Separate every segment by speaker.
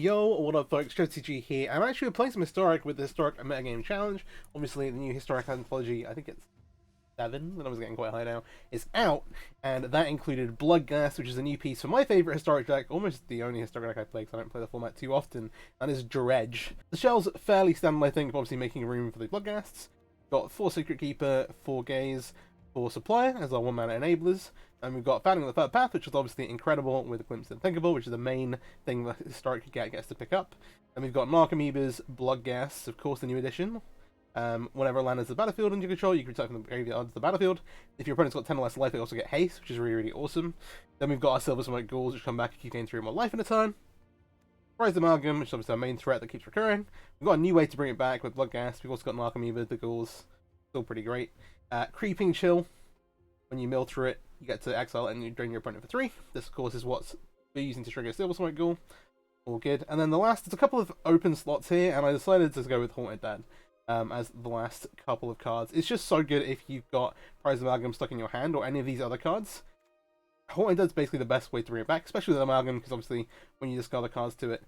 Speaker 1: Yo, what up folks, TG here. I'm actually playing some Historic with the Historic Metagame Challenge. Obviously the new Historic Anthology, I think it's 7, and I was getting quite high now, is out, and that included Bloodghast, which is a new piece for my favourite Historic deck, almost the only Historic deck I play because I don't play the format too often, and is Dredge. The shell's fairly standard, I think, obviously making room for the Bloodghasts. Got 4 Secret Keeper, 4 Gaze, 4 Supplier as our 1-mana enablers, and we've got Founding the Third Path, which is obviously incredible, with Glimpse Unthinkable, which is the main thing that Historic gets to pick up. And we've got Narcomoebas, Bloodghasts, of course, the new edition. Whenever a land is the battlefield under your control, you can return from the graveyard to the battlefield. If your opponent's got 10 or less life, they also get haste, which is really, really awesome. Then we've got our Silver Smoke Ghouls, which come back if you gain 3 more life in a turn. Rise Amalgam, which is obviously our main threat that keeps recurring. We've got a new way to bring it back with Bloodghast. We've also got Narcomoebas, the Ghouls, still pretty great. Creeping Chill, when you mill through it, you get to exile and you drain your opponent for 3. This, of course, is what we're using to trigger Silver Smoke Ghoul. All good. And then the last, there's a couple of open slots here, and I decided to go with Haunted Dead as the last couple of cards. It's just so good if you've got Prize Amalgam stuck in your hand or any of these other cards. Haunted Dead's basically the best way to bring it back, especially with Amalgam, because obviously when you discard the cards to it,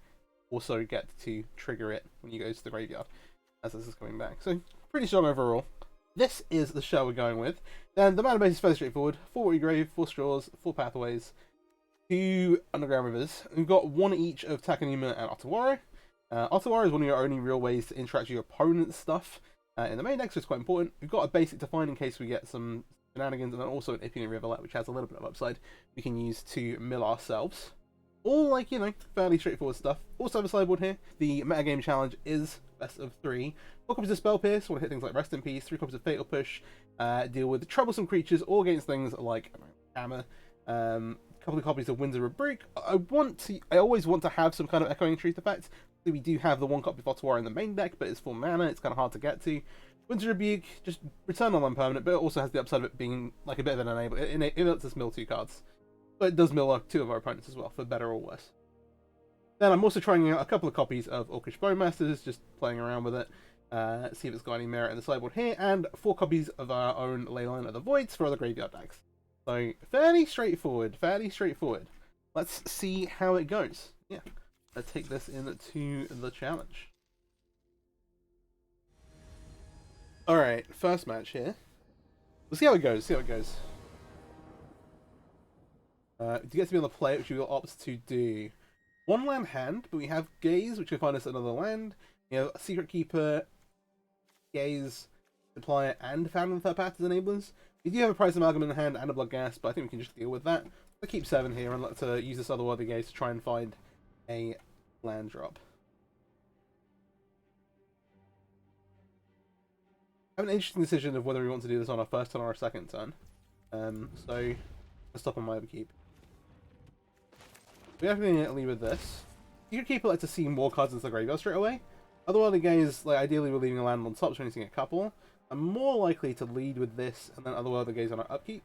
Speaker 1: also get to trigger it when you go to the graveyard, as this is coming back. So, pretty strong overall. This is the shell we're going with. Then the mana base is fairly straightforward. 4 Watery Grave, 4 Straws, 4 Pathways, 2 Underground Rivers. We've got 1 each of Takenuma and Otawara. Otawara is one of your only real ways to interact with your opponent's stuff in the main deck, so it's quite important. We've got a basic to find in case we get some shenanigans, and then also an Impudent Rivulet, which has a little bit of upside we can use to mill ourselves. All, like, you know, fairly straightforward stuff. Also have a sideboard here. The metagame challenge is best of 3. 4 copies of Spell Pierce, want to hit things like Rest in Peace. 3 copies of Fatal Push, deal with troublesome creatures, all against things like Hammer. A couple of copies of Winds of Rebuke. I always want to have some kind of Echoing Truth effect. So we do have the 1 copy of Otawara in the main deck, but it's 4 mana, it's kind of hard to get to. Winds of Rebuke, just return on one permanent, but it also has the upside of it being like a bit of an enable. It lets us mill 2 cards. But it does mill 2 of our opponents as well, for better or worse. Then I'm also trying out a couple of copies of Orcish Bowmasters, just playing around with it, see if it's got any merit in the sideboard here, and 4 copies of our own Leyline of the Voids for other graveyard decks. So, fairly straightforward, fairly straightforward. Let's see how it goes. Yeah, let's take this into the challenge. Alright, first match here. We'll see how it goes, see how it goes. To get to be on the play, which we will opt to do 1 land hand, but we have Gaze, which will find us another land. We have Secret Keeper, Gaze, Supplier, and Founding the Third Path as enablers. We do have a Prize Amalgam in the hand and a Bloodghast, but I think we can just deal with that. I'll keep 7 here and let's use this otherworldly Gaze to try and find a land drop. I have an interesting decision of whether we want to do this on our first turn or our second turn. So, let's stop on my upkeep. We definitely with this. You could keep it like to see more cards into the graveyard straight away. Otherworldly Gaze, like ideally we're leaving a land on top, so we're missing a couple. I'm more likely to lead with this and then Otherworldly Gaze on our upkeep.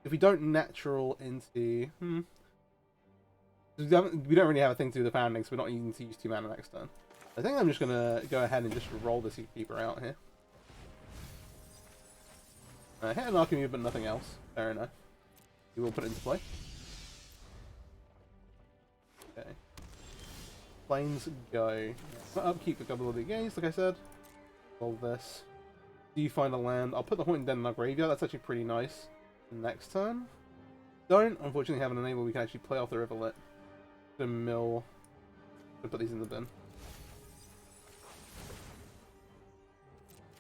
Speaker 1: If we don't natural into we don't really have a thing to do with the Founding, so we're not needing to use 2 mana next turn. I think I'm just gonna go ahead and just roll the Secret Keeper out here. Hit an Archetype, but nothing else. Fair enough. We will put it into play. Okay. Planes go. Upkeep a couple of the games, like I said. Roll this. Do you find a land? I'll put the Haunted Den in our graveyard. That's actually pretty nice. Next turn. Don't, unfortunately, have an enable we can actually play off the Rivulet. The mill. Put these in the bin.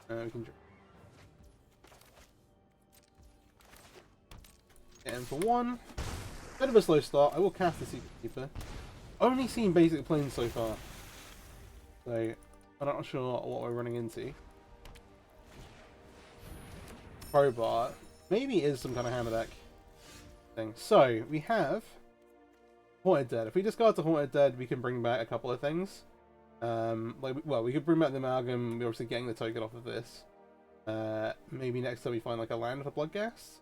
Speaker 1: We can get in for 1. Bit of a slow start. I will cast the Secret Keeper. Only seen basic planes so far, so I'm not sure what we're running into. Crowbar. Maybe it is some kind of hammer deck thing. So, we have Haunted Dead. If we discard the Haunted Dead, we can bring back a couple of things. We could bring back the Amalgam. We're obviously getting the token off of this. Maybe next time we find like a land for Bloodghast.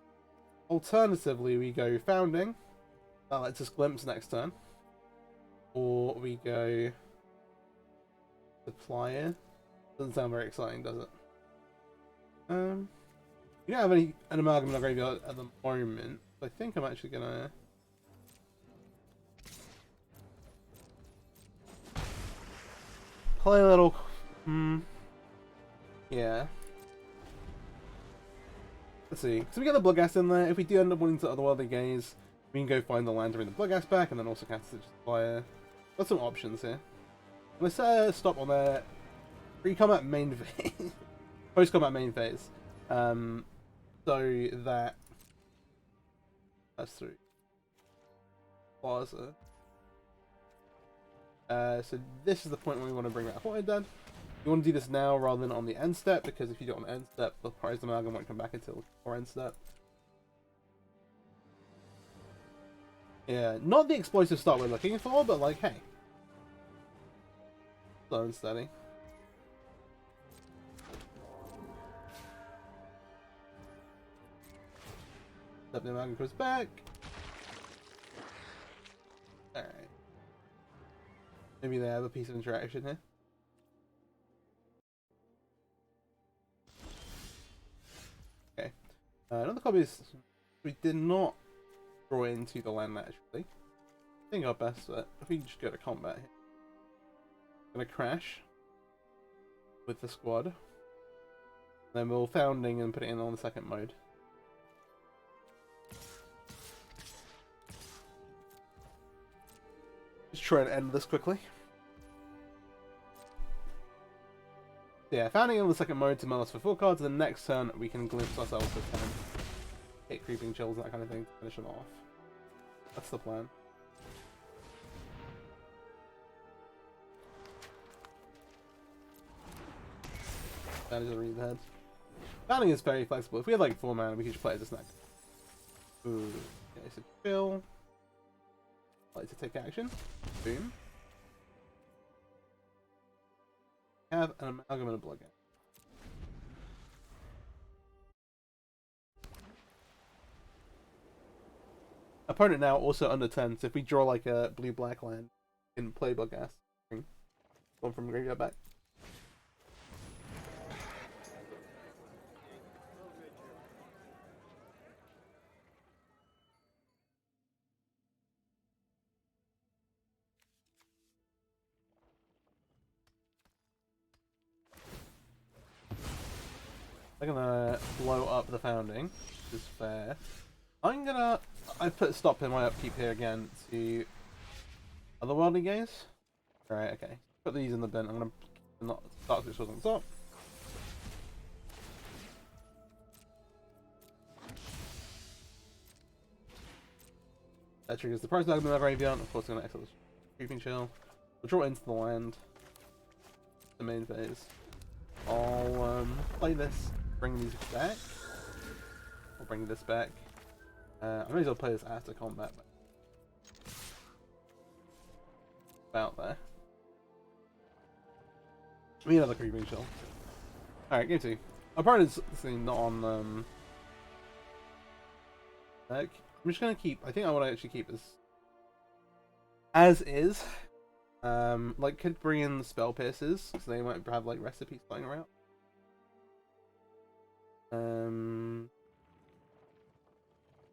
Speaker 1: Alternatively, we go Founding. That lets us Glimpse next turn. Or we go Supplier. Doesn't sound very exciting, does it? We don't have an Amalgam in our graveyard at the moment. I think I'm actually gonna play a little. Yeah. Let's see. So we get the Bloodghast in there. If we do end up wanting to otherworldly gaze, we can go find the land to bring the Bloodghast back, and then also cast the Fire. Got some options here. Let's stop on there. Pre-combat main phase, post-combat main phase. So that's through Plaza. So this is the point where we want to bring back Haunted Dead. You want to do this now rather than on the end step, because if you do it on the end step, the Prized Amalgam won't come back until our end step. Yeah, not the explosive start we're looking for, but like, hey. Slow and steady. Step the Amalgam goes back. Alright. Maybe they have a piece of interaction here. Okay. Another copy is we did not draw into the land naturally. I think our best bet, if we just go to combat here. Gonna crash with the squad. Then we'll founding and put it in on the second mode. Just try and end this quickly. Yeah, founding on the second mode to mill us for 4 cards, and the next turn we can glimpse ourselves with 10. Hit creeping chills, that kind of thing, to finish them off. That's the plan. That is a read ahead. Founding is very flexible. If we had like 4 mana, we could just play it as next. Ooh. Okay, so chill. Like to take action. Boom. Have an Amalgam and a Bloodghast. Opponent now also under 10, so if we draw like a blue-black land, we can play Bloodghast. One from graveyard back. I'm gonna blow up the founding, which is fair. I put a stop in my upkeep here again to otherworldly gaze. Alright, okay. Put these in the bin. I'm gonna not start switch on top. That triggers the Prized Amalgam in the graveyard. Of course, I'm gonna exile this creeping chill. We'll draw it into the land. The main phase. I'll play this. Bring these back. I'll bring this back. I may as well play this after combat. About there. We need another creeping chill. Alright, game 2. Our opponent's not on deck. I'm just gonna keep. I think I want to actually keep this as is. Like could bring in the spell pierces because they might have like recipes flying around.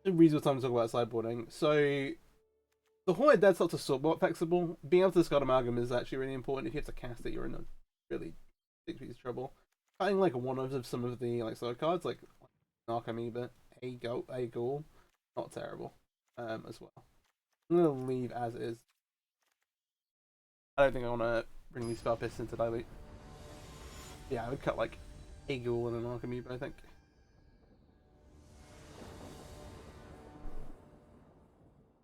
Speaker 1: A reasonable time to talk about sideboarding. So the Haunted Dead starts to somewhat flexible. Being able to discard Amalgam is actually really important. If you have to cast it, you're in a really big piece of trouble. Cutting like one of some of the like solo cards, like Narcomoeba, a ghoul, not terrible. As well. I'm gonna leave as is. I don't think I want to bring these spell pierces into dilute. Yeah, I would cut like a ghoul and an Narcomoeba, I think.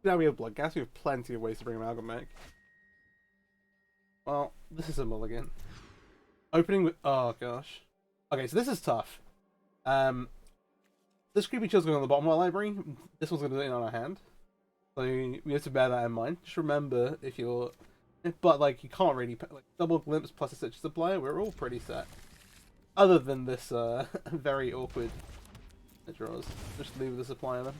Speaker 1: Now we have Bloodghast, we have plenty of ways to bring Amalgam back. Well, this is a mulligan. Opening with... oh gosh. Okay, so this is tough. This creepy chill's going on the bottom of our library. This one's going to do it on our hand. So we have to bear that in mind. Just remember, if you're... but like, you can't really... like, double glimpse plus a Citrus Supplier, we're all pretty set. Other than this very awkward draws. Just leave the Supplier then.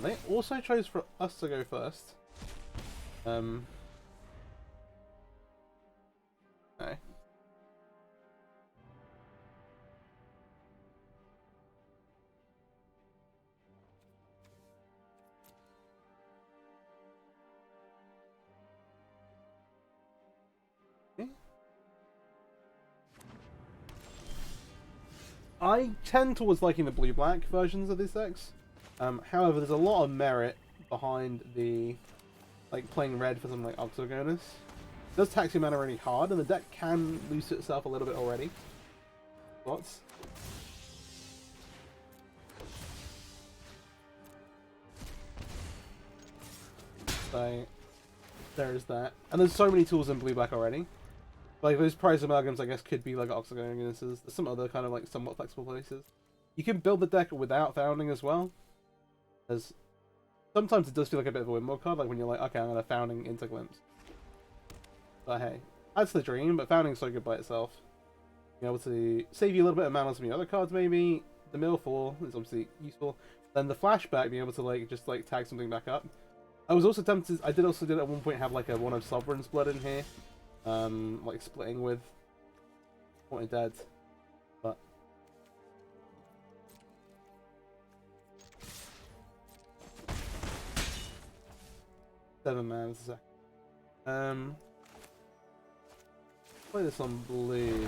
Speaker 1: They also chose for us to go first. Okay. I tend towards liking the blue-black versions of these decks. However, there's a lot of merit behind the playing red for something like Oxygonus. It does tax your mana really hard, and the deck can lose itself a little bit already. Lots. So there's that, and there's so many tools in blue-black already. Like those prize amalgams, I guess, could be like Oxygonuses. There's some other kind of like somewhat flexible places. You can build the deck without founding as well. As sometimes it does feel like a bit of a windmill card, like when you're like, okay, I'm gonna founding into Glimpse. But hey, that's the dream. But founding's so good by itself. Being able to save you a little bit of mana on some of your other cards, maybe. The mill 4 is obviously useful. Then the flashback, being able to just tag something back up. I was also tempted. I did at one point have like one of Sovereign's Blood in here. Like splitting with Wanted Dead, but seven man. Play this on blue.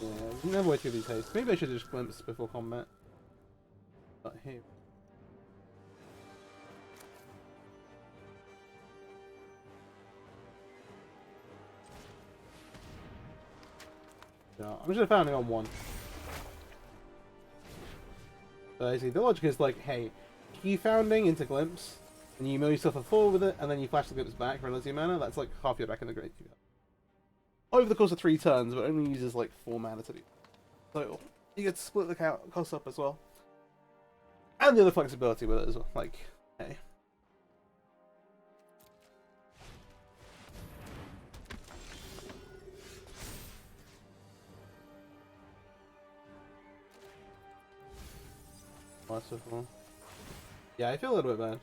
Speaker 1: Yeah, we can never way through these hastes. Maybe I should just glimpse before combat. But here. No, I'm just founding on one. So basically, the logic is like, hey, keep founding into Glimpse, and you mill yourself a 4 with it, and then you flash the Glimpse back for another mana. That's like half your back in the grave. Over the course of 3 turns, but only uses like 4 mana to do. So you get to split the cost up as well, and the other flexibility with it as well. Like, hey. Merciful. Yeah, I feel a little bit bad.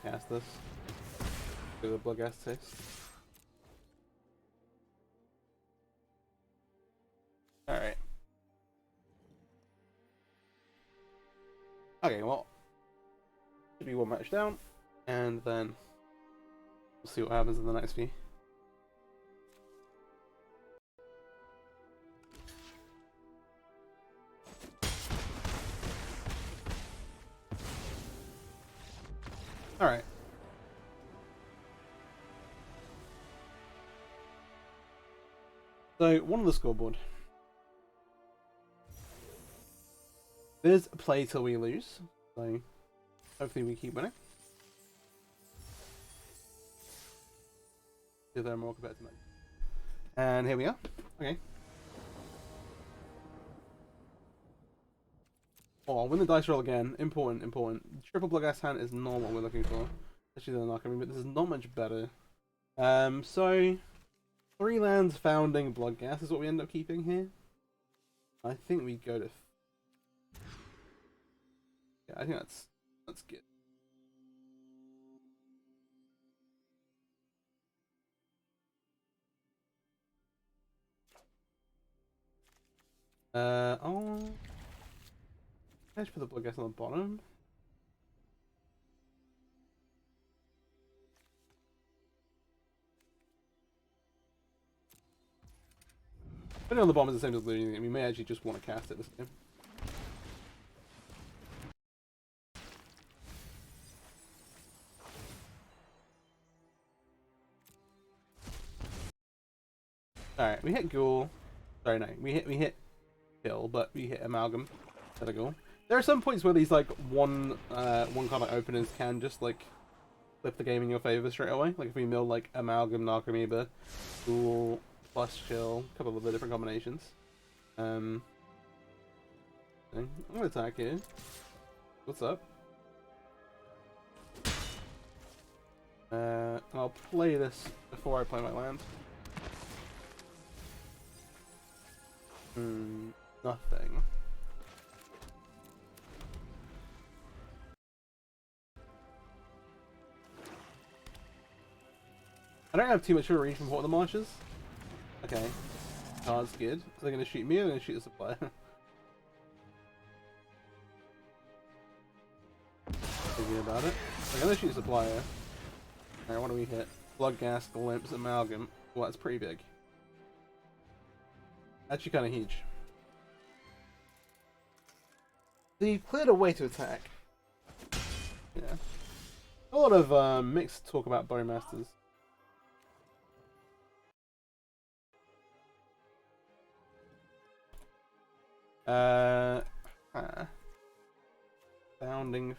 Speaker 1: Cast this. Do the Bloodghast taste. Alright. Okay, well. Should be one match down, and then we'll see what happens in the next few. Alright. So, one on the scoreboard. There's play till we lose. So, hopefully we keep winning. See if they're more compared to me. And here we are. Okay. Oh, I'll win the dice roll again. Important, important. Triple Bloodghast hand is not what we're looking for. Actually, they're not coming, but this is not much better. So 3 lands founding Bloodghast is what we end up keeping here. I think we go to. Yeah, I think that's good. Oh. I should put the Bloodghast on the bottom. Putting on the bottom is the same as looting it. We may actually just want to cast it this game. Alright, we hit Ghoul. Sorry, no. We hit Kill, but we hit Amalgam. There we go. There are some points where these one card openers can just flip the game in your favor straight away. Like if we mill Amalgam, Narcomoeba, Ghoul, plus Chill, a couple of the different combinations. I'm gonna attack here. What's up? I'll play this before I play my land. Nothing. I don't have too much of a range from what the marshes. Okay. Card's good. Are they going to shoot me or are they going to shoot the supplier? about it. Okay, let's shoot Supplier. Alright, what do we hit? Bloodghast, Glimpse, Amalgam. Well, that's pretty big. Actually kind of huge. So you've cleared a way to attack. Yeah. A lot of mixed talk about Bowmasters. Founding.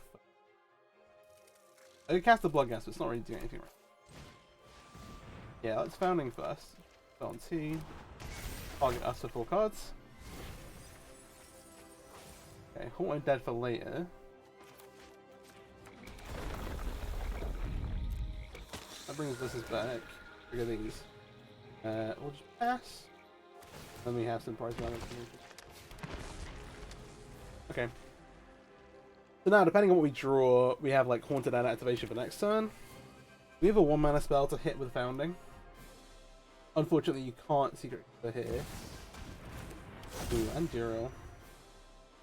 Speaker 1: I could cast the Bloodghast, but it's not really doing anything right. Yeah, let's Founding first. Found 2. Target us for 4 cards. Okay, Haunted Dead for later. That brings this back. Look at these. We'll just pass. Then we have some price value. Okay. So now, depending on what we draw, we have like Haunted Dead activation for next turn. We have a 1 mana spell to hit with Founding. Unfortunately, you can't Secret Keeper here. Ooh, and Dural.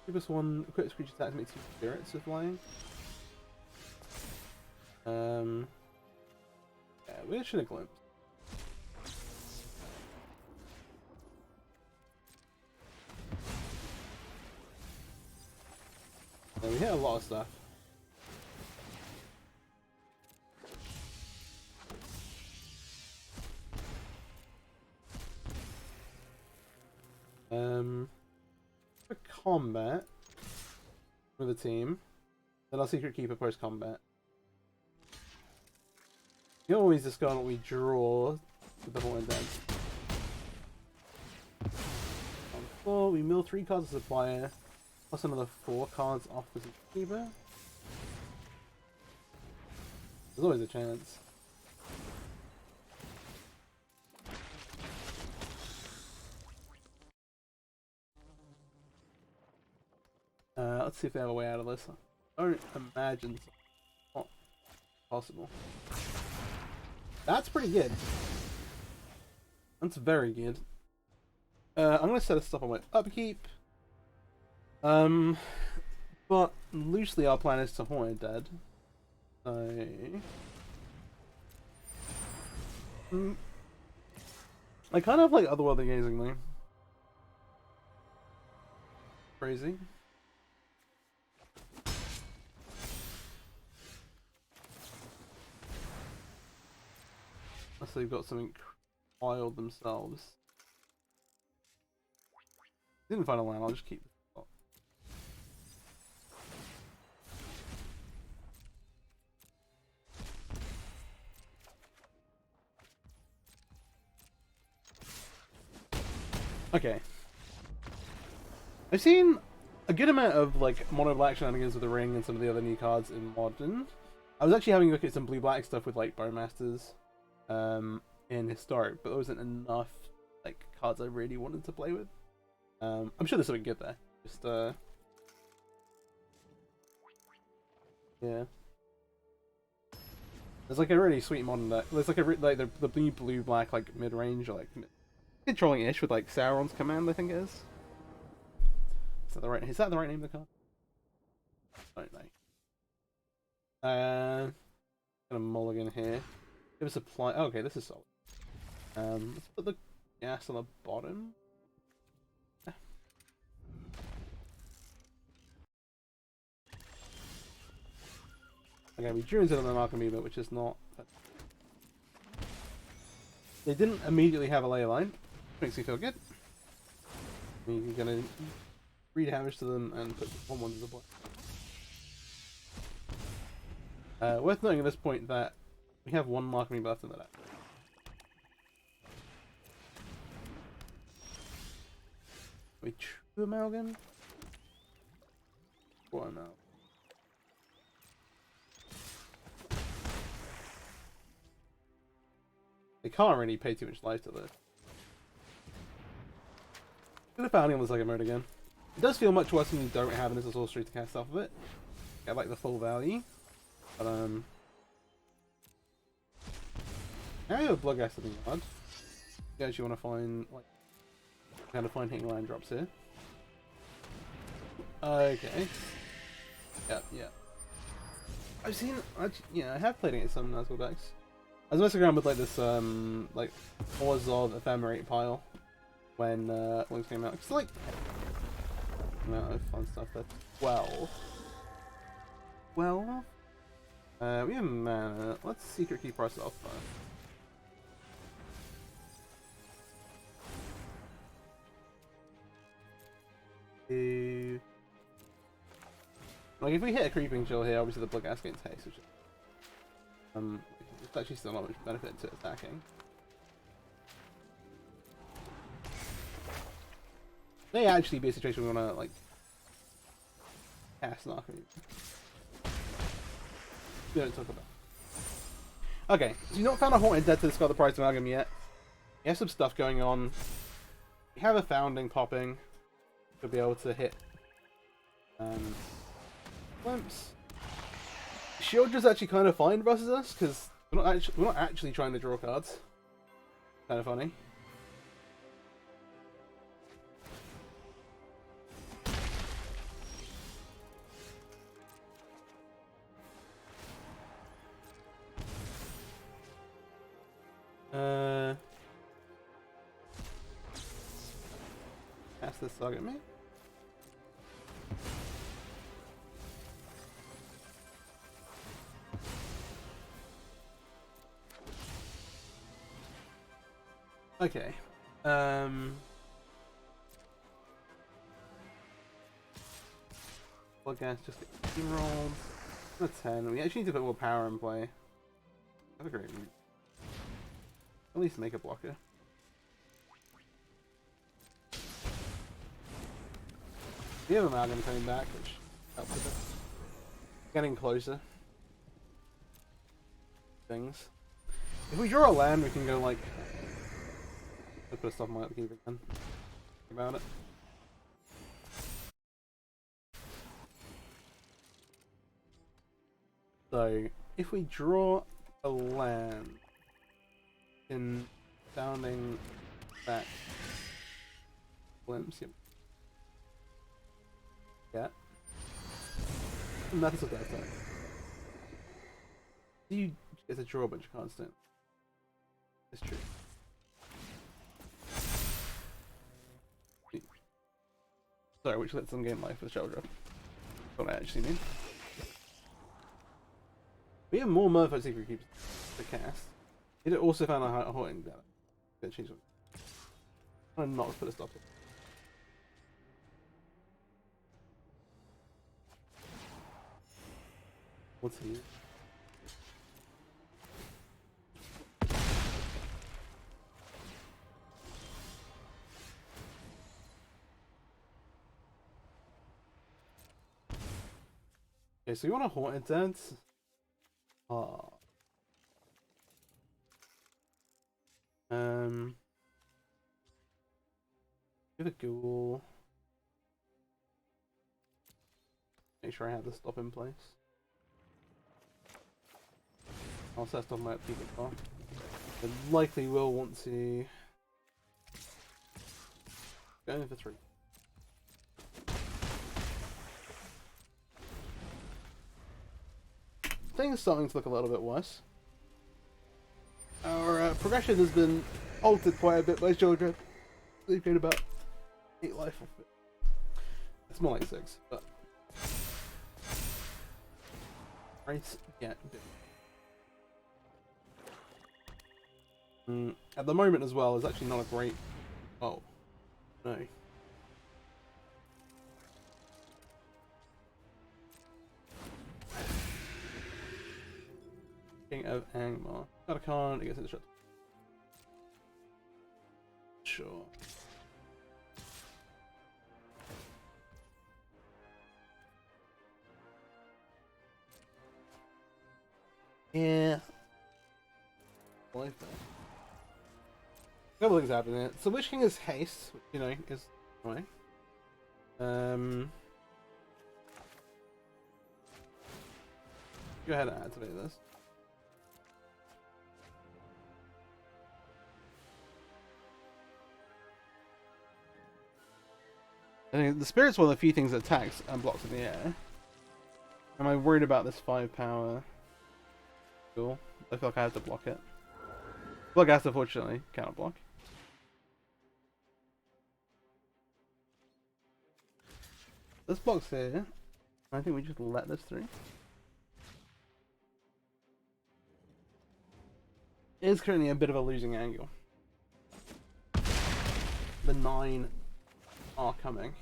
Speaker 1: Give us 1 equipped creature attack to make 2 spirits with flying. Yeah, we should have glimpsed. Yeah, we hit a lot of stuff. For combat with the team, then I'll Secret Keeper post combat. You can always discard what we draw with the Haunted Dead. On 4, we mill 3 cards of Supplier, plus another 4 cards off the Secret Keeper. There's always a chance. Let's see if they have a way out of this. I don't imagine it's not possible. That's pretty good. That's very good. I'm gonna set this up on my upkeep. But loosely our plan is to Haunted Dead. So I kind of like Otherworldly Gazing though. Crazy. Unless they've got something wild themselves. Didn't find a land, I'll just keep this spot. Okay. I've seen a good amount of like mono black shenanigans with the ring and some of the other new cards in Modern. I was actually having a look at some blue black stuff with like Bowmasters. In Historic, but there wasn't enough like cards I really wanted to play with. I'm sure there's something good there. Just yeah. There's like a really sweet modern deck. There's like a like the blue black like mid range or like controlling ish with like Sauron's Command, I think it is. Is that the right name of the card? I don't know. Gonna mulligan here. Give us a supply. Oh, okay, this is solid. Let's put the gas on the bottom. Okay, we drew into the Amalgam, which is not. They didn't immediately have a ley line. Makes me feel good. We're gonna read damage to them and put 1/1 to the board. Worth noting at this point that we have 1 Amalgam left in the deck. We true Amalgam? Or Amalgam? They can't really pay too much life to this. Could have found him on the second mode again. It does feel much worse when you don't have an as a sorcery to cast off of it. Get like the full value. But now you have Bloodghast in the yard. You actually want to find like kind of find hitting land drops here. Okay. Yeah, yeah. I've seen, yeah, I have played against some Nazgul decks. I was messing around with like this, like Orzhov Ephemerate pile when it came out. It's like amount of fun stuff there. 12. Well, we have mana. Let's secret keep ourselves first. Like if we hit a creeping chill here, obviously the Bloodghast gains haste, which it's actually still not much benefit to attacking. May actually be a situation we want to like cast Narcomoon. We don't talk about. Okay, so you've not found a Haunted Dead to discard the Prize Amalgam yet. You have some stuff going on. We have a Founding popping to be able to hit Glimpse. Shield is actually kind of fine versus us because we're not actually trying to draw cards. Kind of funny. Cast this target me. Okay. Bloodghast just get steamrolled. That's 10. We actually need to put more power in play. That's a great move. At least make a blocker. We have Amalgam coming back, which helps a bit. Getting closer. Things. If we draw a land, we can go like. Put a stuff on my upkeep again. Think about it. So, if we draw a land in Founding back Glimpse, yep. Yeah. And that's what that's like. You get to draw a bunch of constant. It's true. Sorry, which lets them gain life with Shell Drop. That's what I actually mean. We have more Murphy Secret Keeps to cast. It also found a Haunting Dead. Gonna change it. I'm not put a stop it. What's here? Okay, so you want a Haunted Dead? Give a Ghoul. Make sure I have the stop in place. I'll set stuff my upkeep as well. I likely will want to go in for 3. Things starting to look a little bit worse. Our progression has been altered quite a bit by children. They've gained about 8 life off it. It's more like 6, but right, yeah. At the moment as well is actually not a great. Oh no. King of Angmar. Got a card, it gets in the shot. Sure. Yeah. Life there. A couple things happening here. So Witch King is haste, which, you know, is annoying. Go ahead and activate this. I think the Spirit's one of the few things that attacks and blocks in the air. Am I worried about this 5 power? Cool. I feel like I have to block it. Bloodghast, unfortunately, cannot block. This blocks here. I think we just let this through. It is currently a bit of a losing angle. The 9 are coming.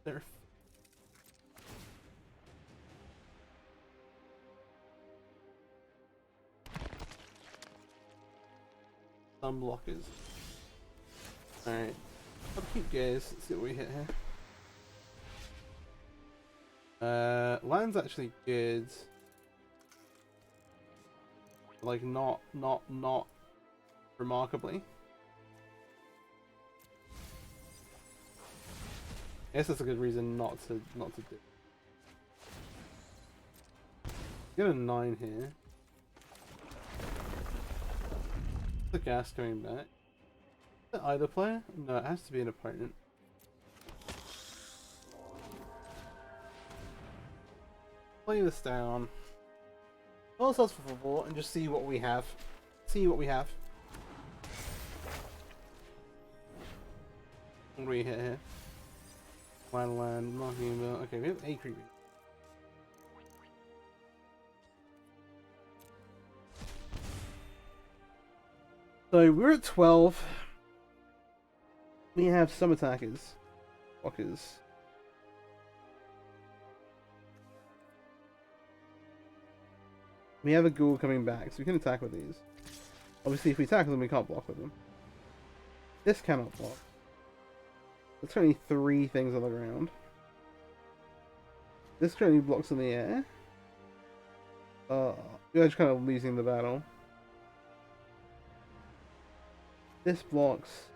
Speaker 1: They're some blockers. Alright. Upkeep gears. Let's see what we hit here. Land's actually good. Like not remarkably. I guess that's a good reason not to do. Get a 9 here. The gas coming back. Is it either player? No, it has to be an opponent. Play this down. All ourselves for 4 and just see what we have. See what we have. What do we hit here? Land, marking about. Okay, we have a creepy. So we're at 12. We have some attackers. Walkers. We have a ghoul coming back, so we can attack with these. Obviously, if we attack them, we can't block with them. This cannot block. There's currently 3 things on the ground. This currently blocks in the air. We're just kind of losing the battle. This blocks.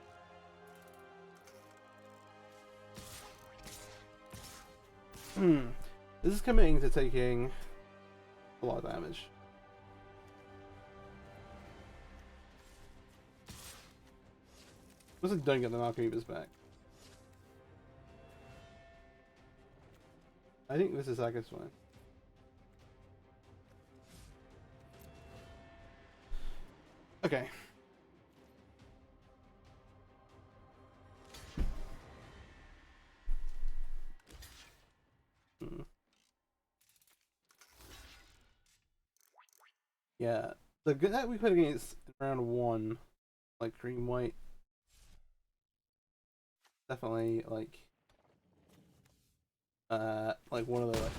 Speaker 1: This is committing to taking a lot of damage. Looks like don't get the Narcomoebas back. I think this is Aga's one. Okay. Yeah, the good that we put against round 1, like green white, definitely like one of the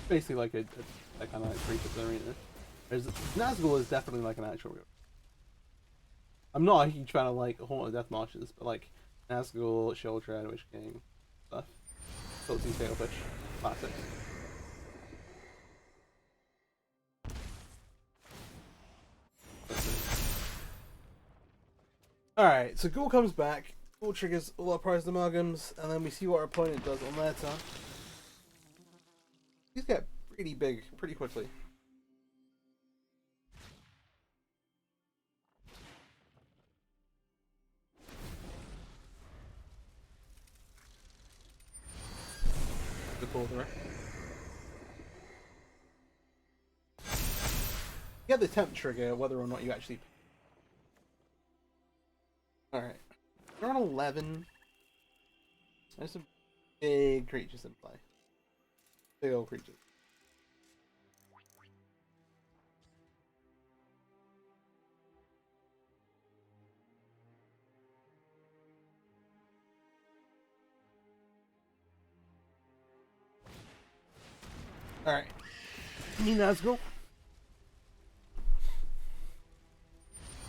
Speaker 1: basically like a kind of like creep of the arena. There's Nazgul is definitely like an actual. I'm not a huge fan of like Haunted Death Marches, but like Nazgul, Sheoldred, Witch King stuff. Salty Sailfish, classic. Alright, so Ghoul comes back, Ghoul triggers all our prized amalgams, and then we see what our opponent does on their turn. These get pretty big pretty quickly. The border. You get the temp trigger whether or not you actually. Alright. We're on 11. There's some big creatures in play. Big old creatures. Alright. You Nazgul.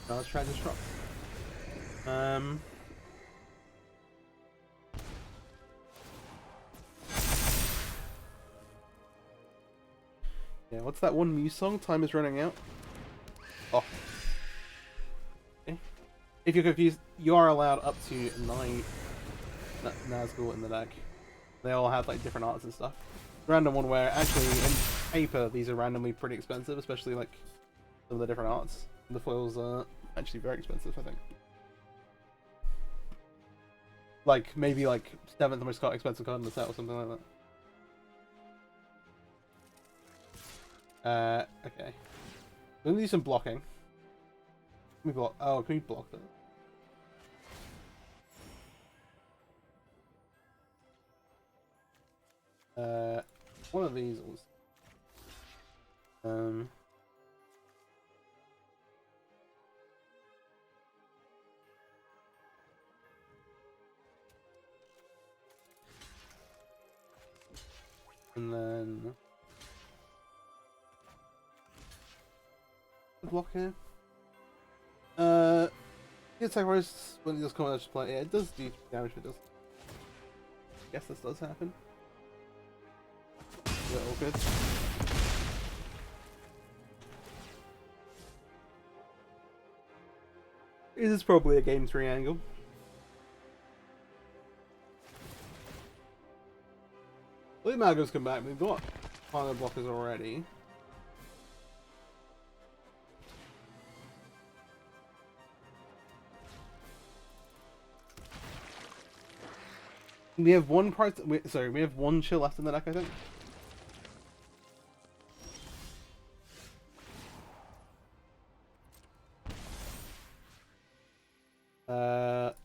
Speaker 1: Now let's try this drop. Yeah, what's that one Muse song? Time is running out. Oh. Okay. If you're confused, you are allowed up to 9 Nazgul in the deck. They all have like different arts and stuff. Random one where actually in paper these are randomly pretty expensive, especially like some of the different arts. The foils are actually very expensive, I think. Like, maybe like 7th most expensive card in the set or something like that. Okay. We're gonna do some blocking. Can we block? Oh, can we block that? One of these was. And then block here. The attack rise when it does come out to play. Yeah, it does do damage. If it does. Guess this does happen. Yeah, all good. This is probably a game 3 angle. Well, the Malgo's come back. We've got final blockers already. We have one part. Sorry, we have one chill left in the deck, I think.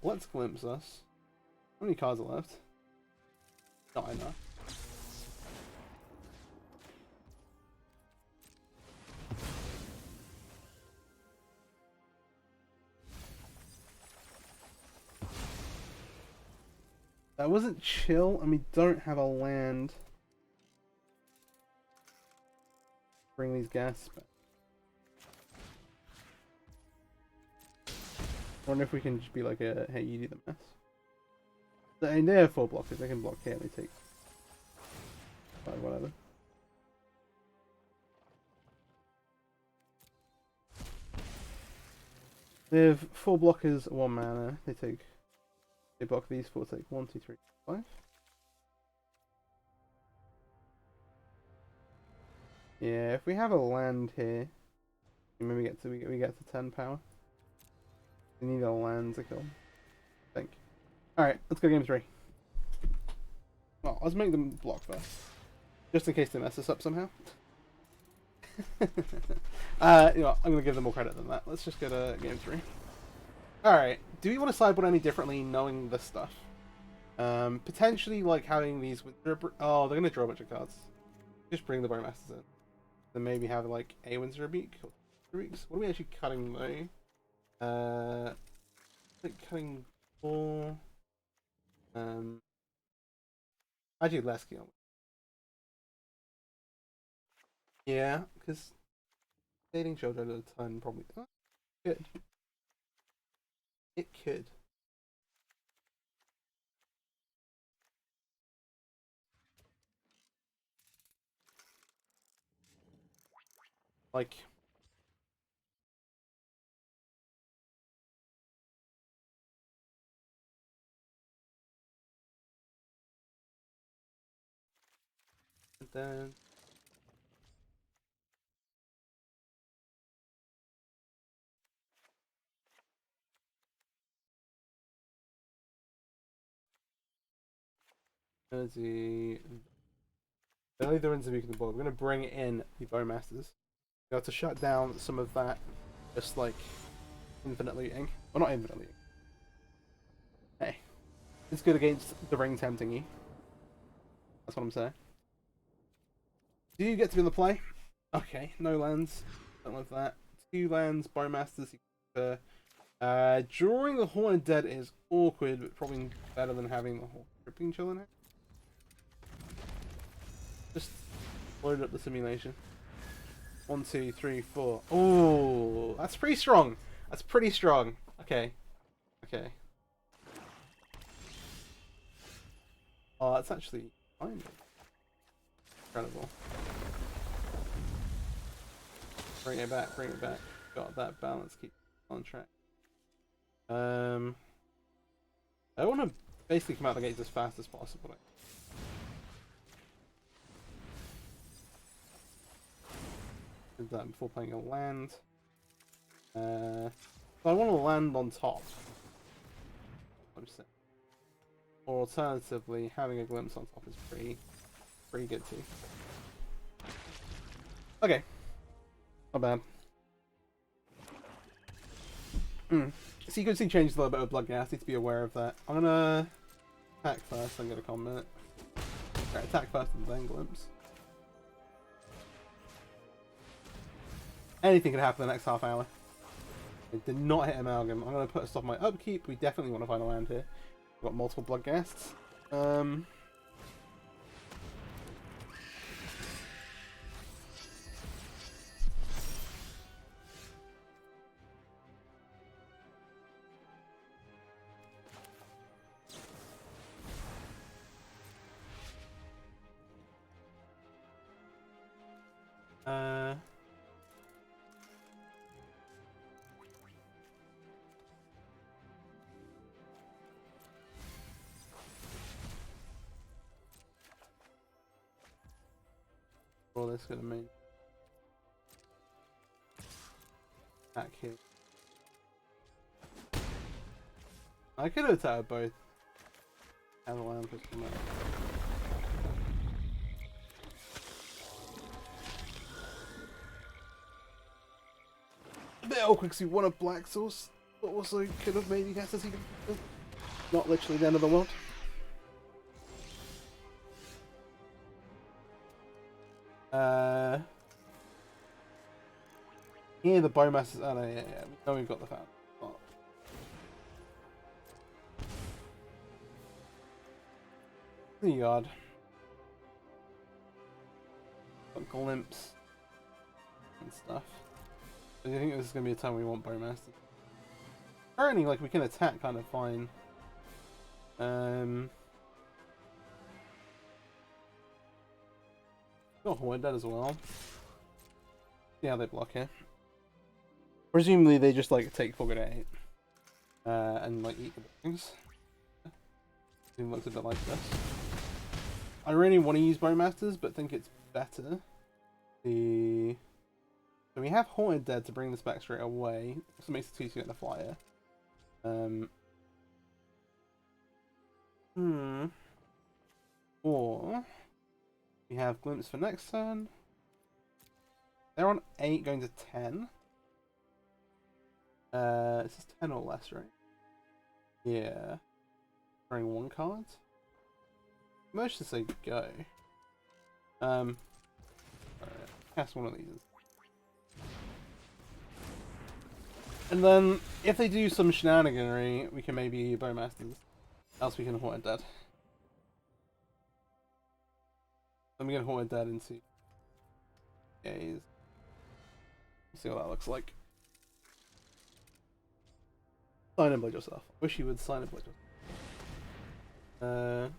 Speaker 1: Let's glimpse us. How many cards are left? Not enough. That wasn't chill, and we don't have a land. Bring these gas back. I wonder if we can just be like a hey, you do the mess. And they're 4 blockers, they can block here, they take 5, whatever. They have 4 blockers, 1 mana, they block these 4, take 1, 2, 3, 5. Yeah, if we have a land here, maybe we get to 10 power. We need a land to kill, I think. Alright, let's go game 3. Well, let's make them block first. Just in case they mess us up somehow. You know, I'm going to give them more credit than that. Let's just go to game 3. Alright, do we want to sideboard any differently knowing this stuff? Potentially like having these with... Oh, they're going to draw a bunch of cards. Just bring the Bowmasters in. Then maybe have like a Windsor Rebuke or 3 weeks. What are we actually cutting though? Like cutting 4. Actually less kill. Yeah, because dating children at a ton probably could. It could. Like then the only the Windsor Rebuke in the board. We're gonna bring in the Bowmasters. We have to shut down some of that, just like infinite looting. Well, not infinite looting. Hey, it's good against the ring tempting you. That's what I'm saying. Do you get to be in the play? Okay, no lands. Don't love that. 2 lands, Bowmasters. Drawing the Horned Dead is awkward, but probably better than having the whole Dripping Chill in it. Just load up the simulation. 1, 2, 3, 4. Oh, that's pretty strong. That's pretty strong. Okay. Okay. Oh, that's actually fine. Incredible. Bring it back, bring it back. Got that balance, keep on track. I want to basically come out the gates as fast as possible. Did that before playing a land. So I want to land on top. I'm saying. Or alternatively, having a glimpse on top is pretty good too. Okay. Not bad. Sequencing changed a little bit with Bloodghast, need to be aware of that. I'm gonna attack first, then go to combat. Okay, attack first and then glimpse. Anything could happen in the next half hour. It did not hit Amalgam. I'm gonna put a stop on my upkeep. We definitely want to find a land here. We've got multiple Bloodghasts. All this gonna mean back here. I could have attacked both. Have a land for some. A bit awkward because you won a black source, but also could have maybe guessed as even not literally the end of the world. Here the Bowmasters. Oh no, yeah. We know we've got the fan. Oh. The yard. Got glimpse and stuff. I think this is gonna be a time we want Bowmasters. Currently, like we can attack kind of fine. Got Horned Dead as well. See how they block here. Presumably they just like take 4 good 8 and like eat the things. It looks a bit like this. I really want to use Bowmasters, but think it's better. So we have Haunted Dead to bring this back straight away. Also makes it 2 to get the flyer. Or we have Glimpse for next turn. They're on 8 going to 10. This is 10 or less, right? Yeah. Drawing 1 card. Most to say go. Alright, cast one of these. And then, if they do some shenaniganry, we can maybe Bowmasters. Else we can Haunted Dead. Then we get Haunted Dead into Gaze. See what that looks like. Sign and Blade yourself. Wish you would sign and Blade yourself.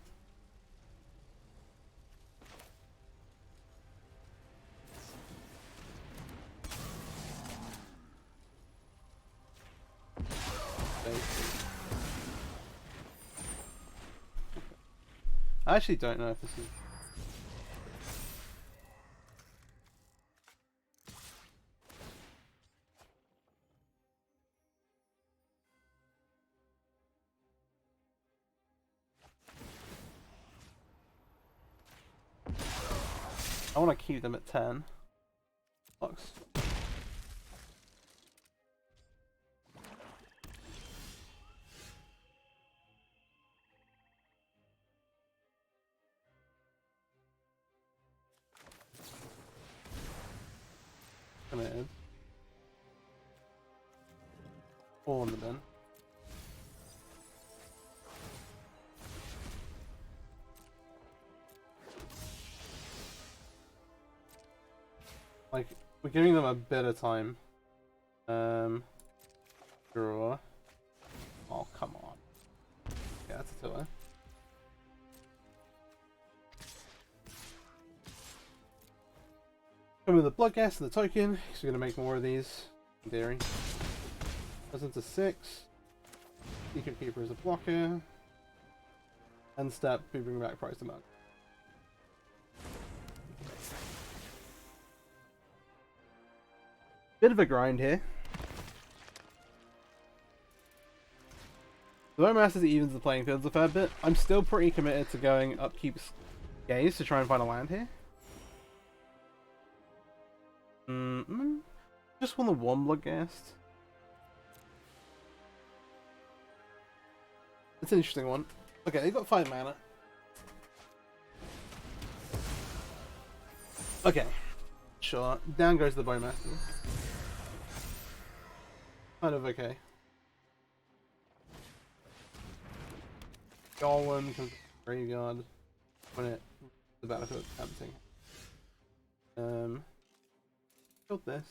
Speaker 1: I actually don't know if this is. I want to keep them at 10. Box. Committed. 4 on the bin. Like, we're giving them a bit of time. Draw. Oh, come on. Yeah, that's a 2. Come with the Bloodghast and the token, because we're going to make more of these. In theory. Goes into 6. Secret Keeper is a blocker. End step, we bring back price to mug. Bit of a grind here. The Bowmasters evens the playing fields a fair bit. I'm still pretty committed to going Upkeep's Gaze to try and find a land here. Just won the one Bloodghast. It's an interesting one. Okay, they've got 5 mana. Okay, sure. Down goes the Bowmaster. Kind of okay. Golem comes graveyard when it's the battlefield tempting. Killed this.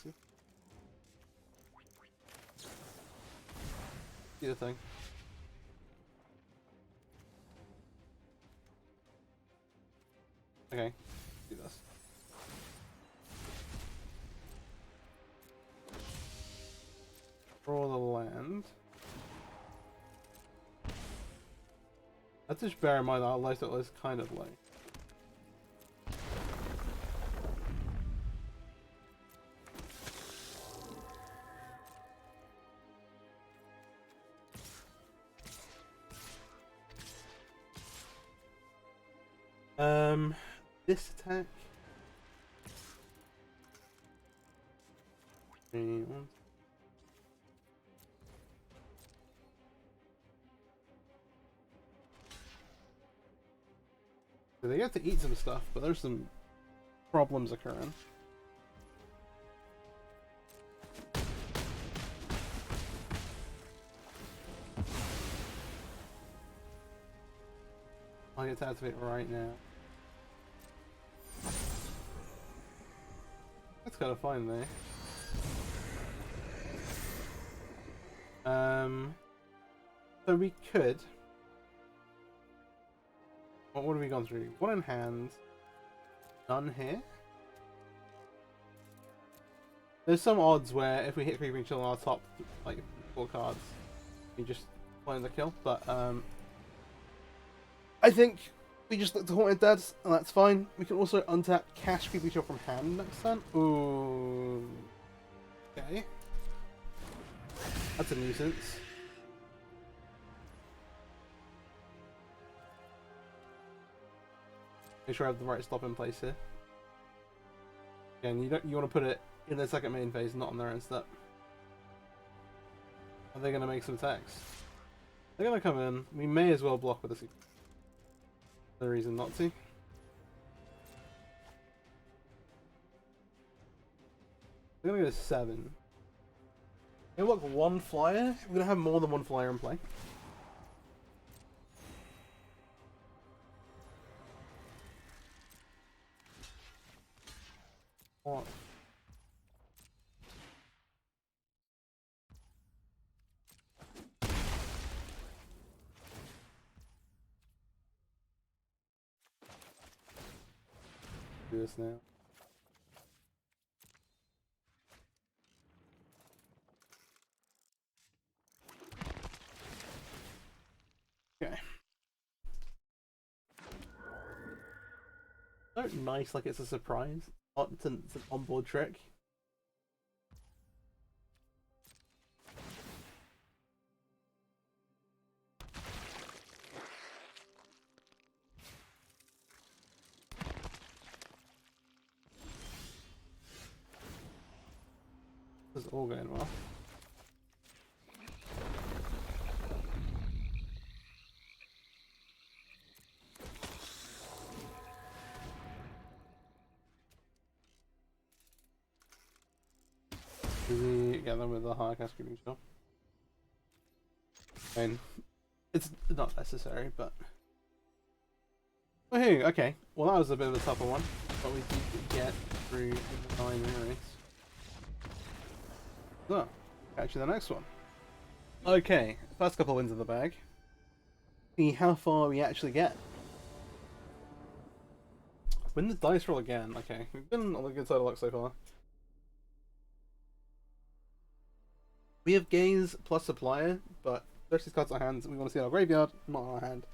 Speaker 1: See the thing. Okay, do this. Draw the land. Let's just bear in mind that our life total is kind of low. This attack. So they get to eat some stuff, but there's some problems occurring. I get to activate right now. That's kind of fine though. So we could. What have we gone through? 1 in hand. None here. There's some odds where if we hit Creeping Chill on our top, like 4 cards, we just find the kill. But I think we just look to Haunted Dads, and that's fine. We can also untap Cash Creeping Chill from hand next turn. Ooh. Okay. That's a nuisance. Make sure I have the right stop in place here. Again, you want to put it in their second main phase, not on their own step. Are they going to make some attacks? They're going to come in. We may as well block with this. No reason not to. We're going to go 7. We're going to block 1 flyer. We're going to have more than 1 flyer in play. What? Do this now. Okay. So nice, like it's a surprise. It's an onboard trick. This is all going well. Do we get them with the high cast Creeping Chill? I mean, it's not necessary, but... Woohoo! Okay, well that was a bit of a tougher one, but we did get through the 9 race. So, catch you in the next one. Okay, first couple wins in the bag. See how far we actually get. Win the dice roll again. Okay, we've been on the good side of luck so far. We have Gaze plus Supplier, but there's these cards in our hands we want to see in our graveyard, not in our hand.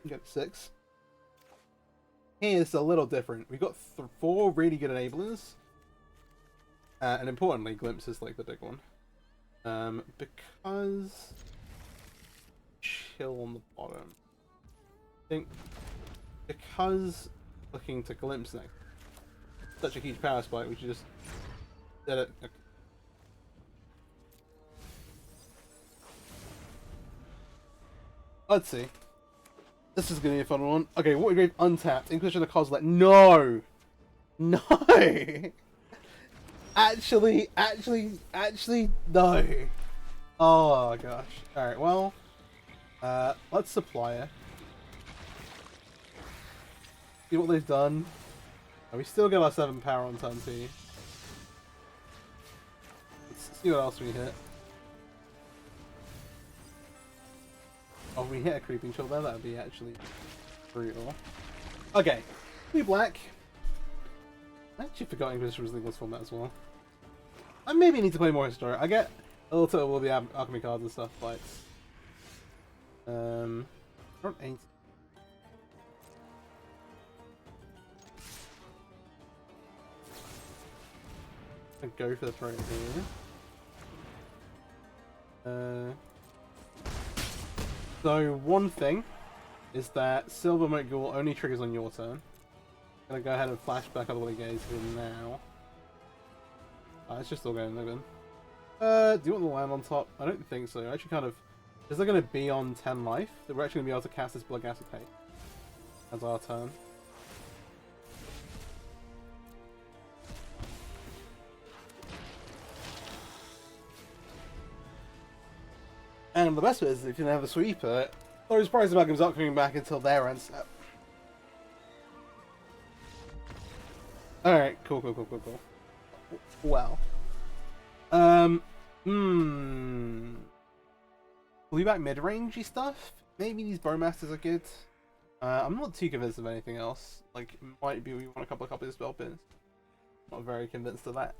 Speaker 1: We get 6. Here it's a little different. We've got 4 really good enablers. And importantly, Glimpse is like the big one. Because kill on the bottom. I think because looking to glimpse next, such a huge power spike, we should just let it. Okay. Let's see. This is gonna be a fun one. Okay, what we grave untapped. Inquisition of the Coslet. No! No! Actually, no. Oh gosh. Alright, well. Let's supply it. See what they've done. Oh, we still get our 7 power on turn 2. Let's see what else we hit. Oh, if we hit a creeping chill there, that would be actually brutal. Okay, blue black. I actually forgot English was Legal's format as well. I maybe need to play more historic. I get a little bit of all the alchemy cards and stuff, but not 8. I go for the throw here. So one thing is that Silver Mogul only triggers on your turn. I'm gonna go ahead and flash back all the way guys here now. It's just all going no good. Do you want the land on top? I don't think so. I actually kind of is there gonna be on 10 life that we're actually gonna be able to cast this Bloodghast as our turn. And the best bit is if you have a sweeper, those prize amalgams aren't coming back until their end step. Alright, cool. Well. Blue back mid-rangey stuff? Maybe these Bowmasters are good. I'm not too convinced of anything else. Like, might be we want a couple of copies of spell pins. Not very convinced of that.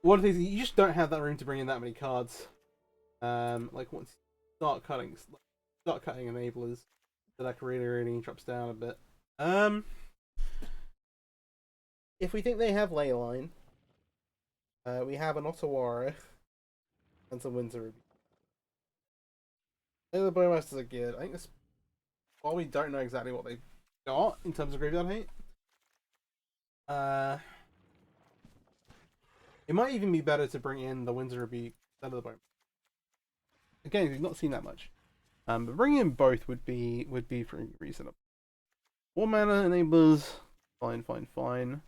Speaker 1: One of the things, you just don't have that room to bring in that many cards. Like once you start cutting enablers, the deck really drops down a bit. If we think they have Leyline, we have an Ottawara and some Windsor Ruby. I think the Bowmasters are good. I think this, while we don't know exactly what they've got in terms of graveyard hate, it might even be better to bring in the Windsor Ruby instead of the Bowmasters. Again, we've not seen that much. But bringing in both would be pretty reasonable. 4 mana enablers, fine.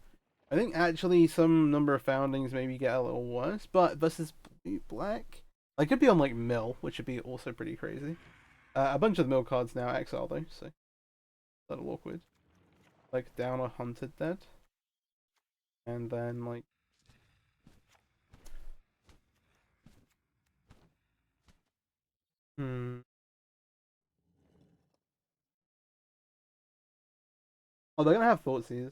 Speaker 1: I think actually some number of foundings maybe get a little worse, but versus blue black, I could be on like mill, which would be also pretty crazy. A bunch of the mill cards now exile though, so a little awkward. Like down a hunted dead, and then like. Oh, they're gonna have Thoughtseize.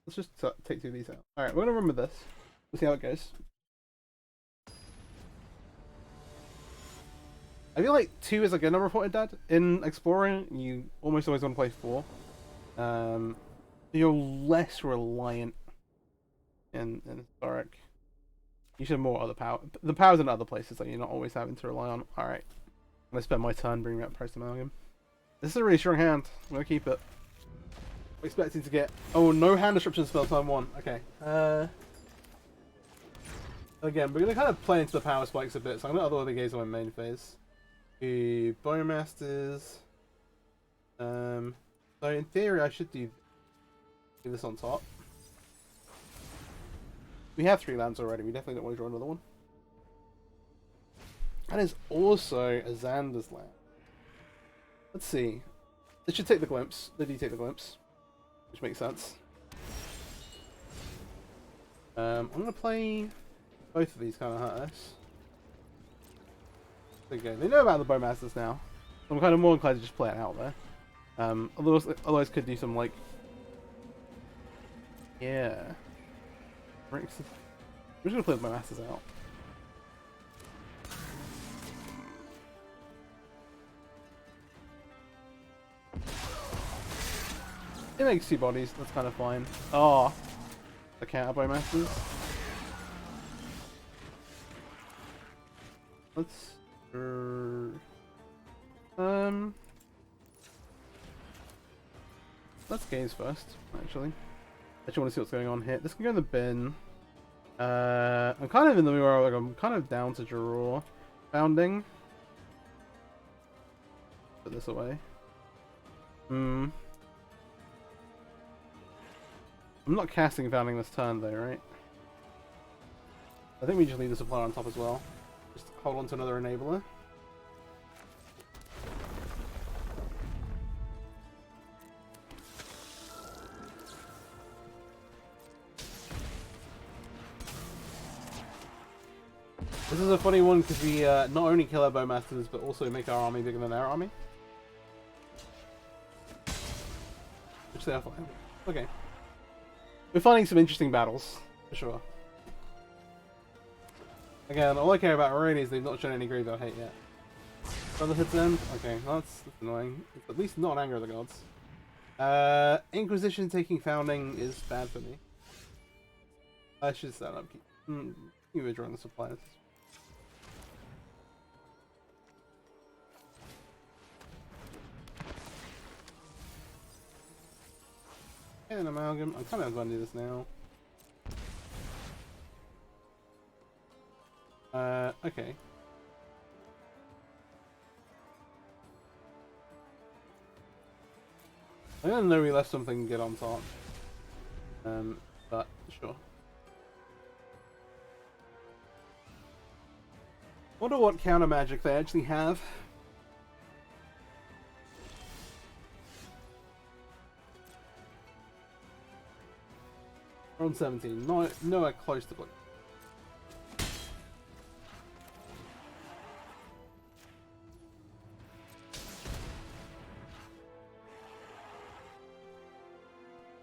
Speaker 1: Let's just take 2 of these out. Alright, we're gonna run with this. We'll see how it goes. I feel like 2 is a good number for it, Dad. In Explorer, you almost always want to play 4. You're less reliant in Historic. You should have more other power. The power's in other places that you're not always having to rely on. Alright. I'm gonna spend my turn bringing up Price Amalgam. This is a really strong hand. I'm gonna keep it. I'm expecting to get... Oh, no hand disruption spell time 1. Okay. Again, we're gonna kind of play into the power spikes a bit, so I'm gonna other gaze on my main phase. The Bowmasters. So in theory I should do this on top. We have 3 lands already, we definitely don't want to draw another one. That is also a Xander's land. Let's see. They should take the glimpse. They do take the glimpse. Which makes sense. I'm gonna play both of these kind of hurt us. There you go. They know about the Bowmasters now. I'm kind of more inclined to just play it out there. Otherwise could do some like... Yeah. We're just gonna play the Bowmasters out. It makes 2 bodies, that's kind of fine. Oh, the counter Bowmasters. Let's Let's gaze first, actually. I actually want to see what's going on here. This can go in the bin. I'm kind of in the mood where, like, I'm kind of down to draw. Founding. Put this away. I'm not casting Founding this turn though, right? I think we just leave the supplier on top as well. Just hold on to another enabler. This is a funny one because we not only kill our bowmasters but also make our army bigger than their army. Which they are fine. Okay. We're finding some interesting battles, for sure. Again, all I care about really is they've not shown any graveyard hate yet. Brother hits them? Okay, that's annoying. It's at least not Anger of the Gods. Inquisition taking Founding is bad for me. I should set up. You were drawing the suppliers. And Amalgam. I'm kind of going to do this now. Okay. I didn't know we left something good on top. But sure. Wonder what counter magic they actually have. We're on 17. Nowhere close to Blood.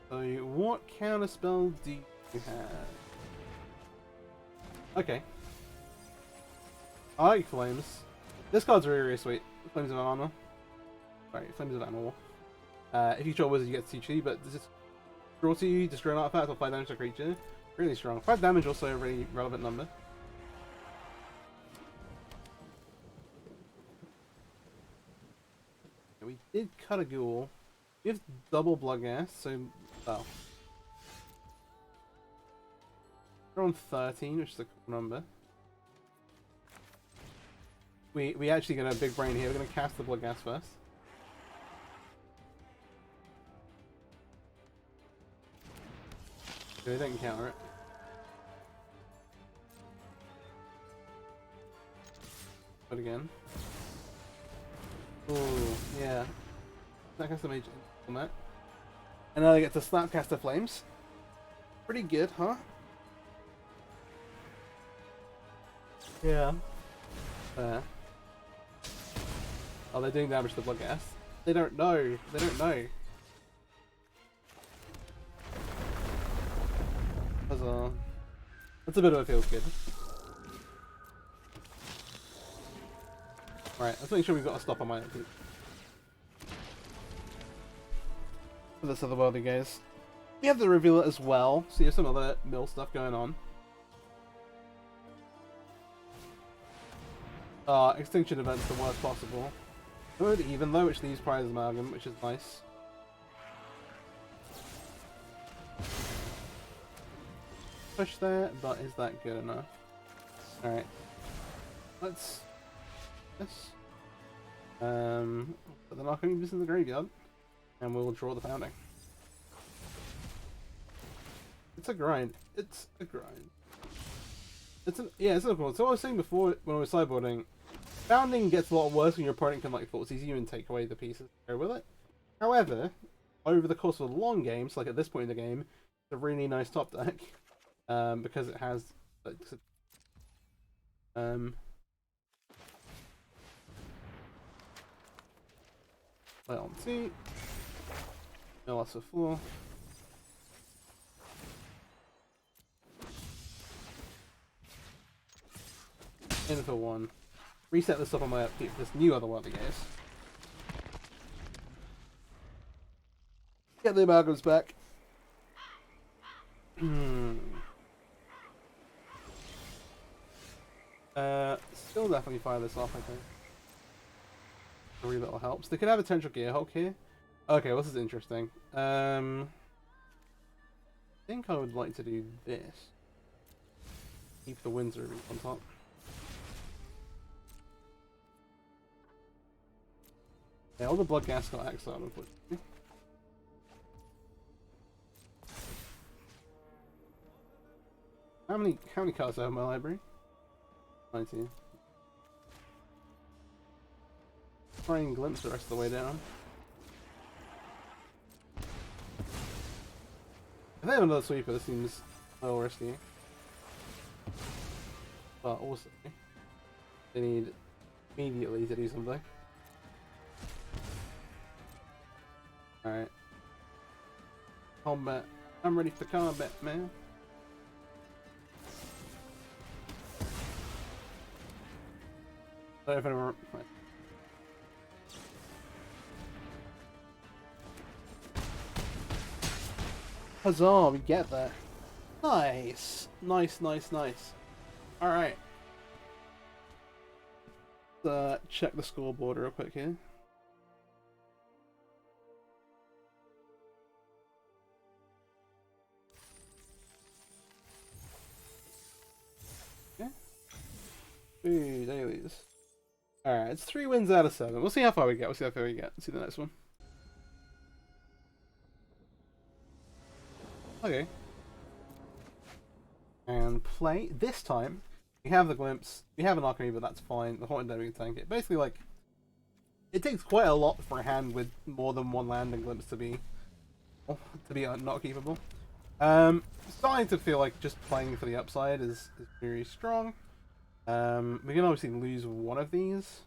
Speaker 1: So, what counter spell do you have? Okay. I like Flames. This card's really, really sweet. Flames of Armor. Sorry, Flames of Animal. If you draw Wizard, you get to 2 but this is draw to you, destroy an artifact, or 5 damage to a creature. Really strong. 5 damage, also a really relevant number. We did cut a ghoul. We have double Bloodghast, so well. We're on 13, which is a cool number. We actually got a big brain here. We're gonna cast the Bloodghast first. Okay, they didn't counter it. But again. Oh, yeah. Snapcaster Mage on that. And now they get to Snapcaster Flames. Pretty good, huh? Yeah. Oh, they're doing damage to the Bloodghast. They don't know. They don't know. That's a bit of a feels good. Right, let's make sure we've got a stop on my feet. For this otherworldly guys. We have the Revealer as well, so you have some other mill stuff going on. Extinction event's the worst possible. Good even though, which leaves Prize Amalgam, which is nice. Push there, but is that good enough? Alright. Let's... Yes. Put the Narcomoebus in the graveyard. And we'll draw the Founding. It's a grind. It's a grind. Yeah, it's cool. So I was saying before, when we were sideboarding, Founding gets a lot worse when your opponent can like force you and take away the pieces that go with it. However, over the course of a long game, so like at this point in the game, it's a really nice top deck. Because it has like, play on 2. No loss of 4. In for 1. Reset this up on my upkeep for this new otherworldly guys. Get the amalgams back. Still definitely fire this off, I think. Every little helps. They could have a potential Gearhulk here. Okay, well, this is interesting. I think I would like to do this. Keep the Windsor on top. Yeah, all the Bloodghast got exiled, unfortunately. How many cards do I have in my library? 19. Try and glimpse the rest of the way down. If they have another sweeper, this seems a little risky. But also, they need immediately to do something. Alright. Combat. I'm ready for combat, man. I don't know if anyone... Huzzah, we get that. Nice. Nice, nice, nice. Alright. Check the scoreboard real quick here. Okay. Ooh, dailies. Alright, it's 3 wins out of 7. We'll see how far we get. We'll see how far we get. See the next one. Okay. And play. This time, we have the Glimpse. We have an Alchemy, but that's fine. The Haunted Dead, we can tank it. Basically, like, it takes quite a lot for a hand with more than one land and Glimpse to be not keepable. Starting to feel like just playing for the upside is very strong. We can obviously lose one of these.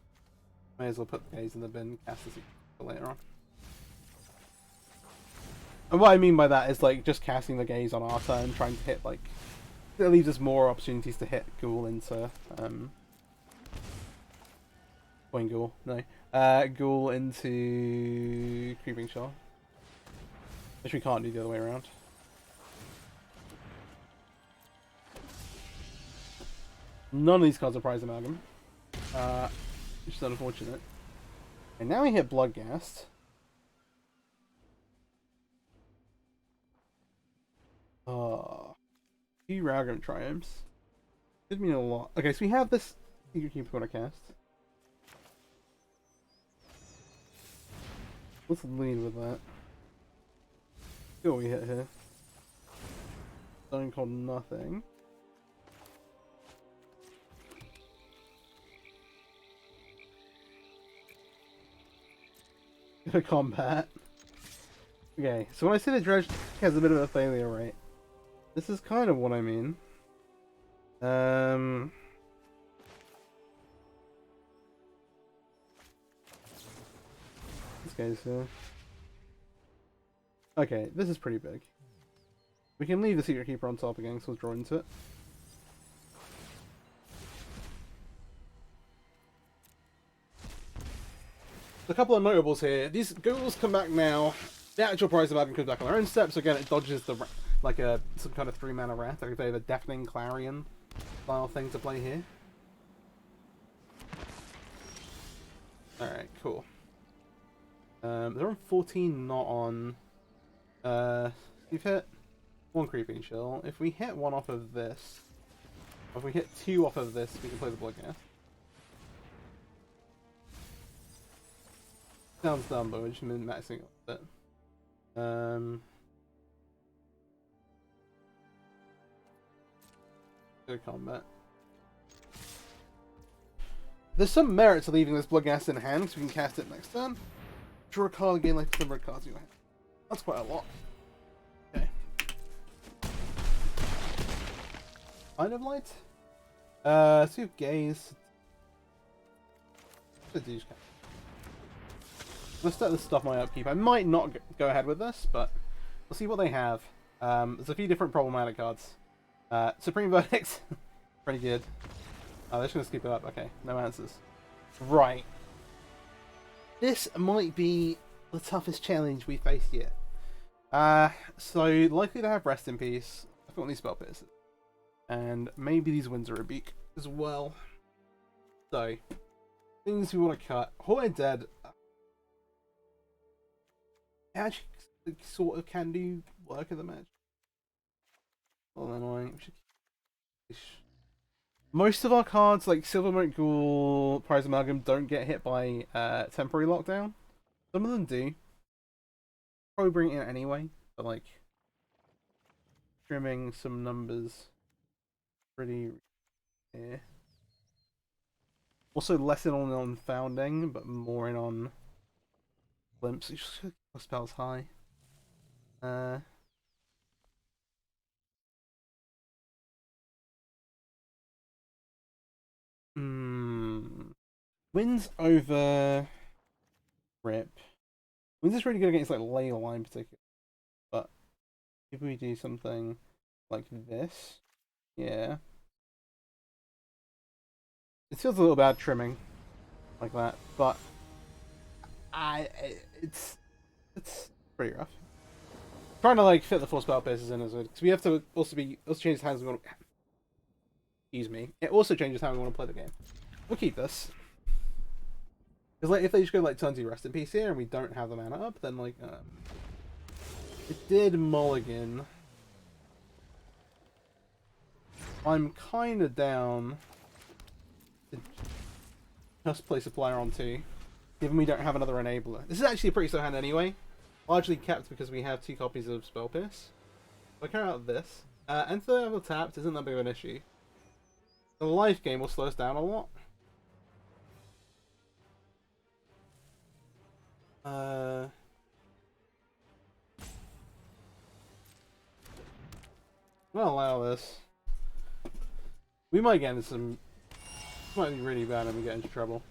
Speaker 1: May as well put the Gaze in the bin, cast the secret for later on. And what I mean by that is like just casting the Gaze on our turn, trying to hit like it leaves us more opportunities to hit Ghoul into Ghoul, no. Ghoul into Creeping Shell. Which we can't do the other way around. None of these cards are Prize Amalgam. Which is unfortunate. And now we hit Bloodghast. Two Ragam Triumphs. Did mean a lot. Okay, so we have this Secret Keeper on our cast. Let's lead with that. See what we hit here. Something called nothing. Combat. Okay, so when I say the Dredge has a bit of a failure rate, this is kind of what I mean. This guy's here. Okay, this is pretty big. We can leave the Secret Keeper on top again, so we'll draw into it. A couple of notables here. These Ghouls come back now. The actual Prize Amalgam comes back on their own steps. So again, it dodges the like some kind of 3-mana Wrath. Like if they have a Deafening Clarion style thing to play here. Alright, cool. They're on 14, not on... We've hit one Creeping Chill. If we hit one off of this, or if we hit 2 off of this, we can play the Bloodghast. Sounds dumb, but we're just min-maxing it. Go combat. There's some merit to leaving this Bloodghast in hand, because we can cast it next turn. Draw a card again, like the number of cards in your hand. That's quite a lot. Okay. Kind of light. So you have Gaze. Let's start this stuff my upkeep. I might not go ahead with this, but we'll see what they have. There's a few different problematic cards. Supreme Verdict. Pretty good. Oh, they're just going to skip it up. Okay, no answers. Right. This might be the toughest challenge we faced yet. So likely to have Rest in Peace. I've got these Spell Pierces. And maybe these Winds of Rebuke as well. So, things we want to cut. Haunted Dead. actually sort of can do work in the match. Well, annoying. Most of our cards, like Silvermote Ghoul, Prize Amalgam, don't get hit by temporary lockdown. Some of them do. Probably bring it in anyway, but like trimming some numbers pretty yeah. Also less in on founding, but more in on glimpse. You just spells high. Wins over Rip. Wins is really good against like Leyline in particular. But if we do something like this, yeah. It feels a little bad trimming like that, but it's pretty rough. Trying to like fit the 4 spell bases in as well, because we have to also change how we want to. Excuse me. It also changes how we want to play the game. We'll keep this. Because like if they just go like turn 2 rest in peace here and we don't have the mana up, then like it did mulligan. I'm kind of down to just place a player on 2, given we don't have another enabler. This is actually a pretty slow hand anyway. Largely kept because we have 2 copies of Spell Pierce. So I carry out this. Enter level tapped isn't that big of an issue. The life game will slow us down a lot. We'll allow this. We might get into some. This might be really bad and we get into trouble.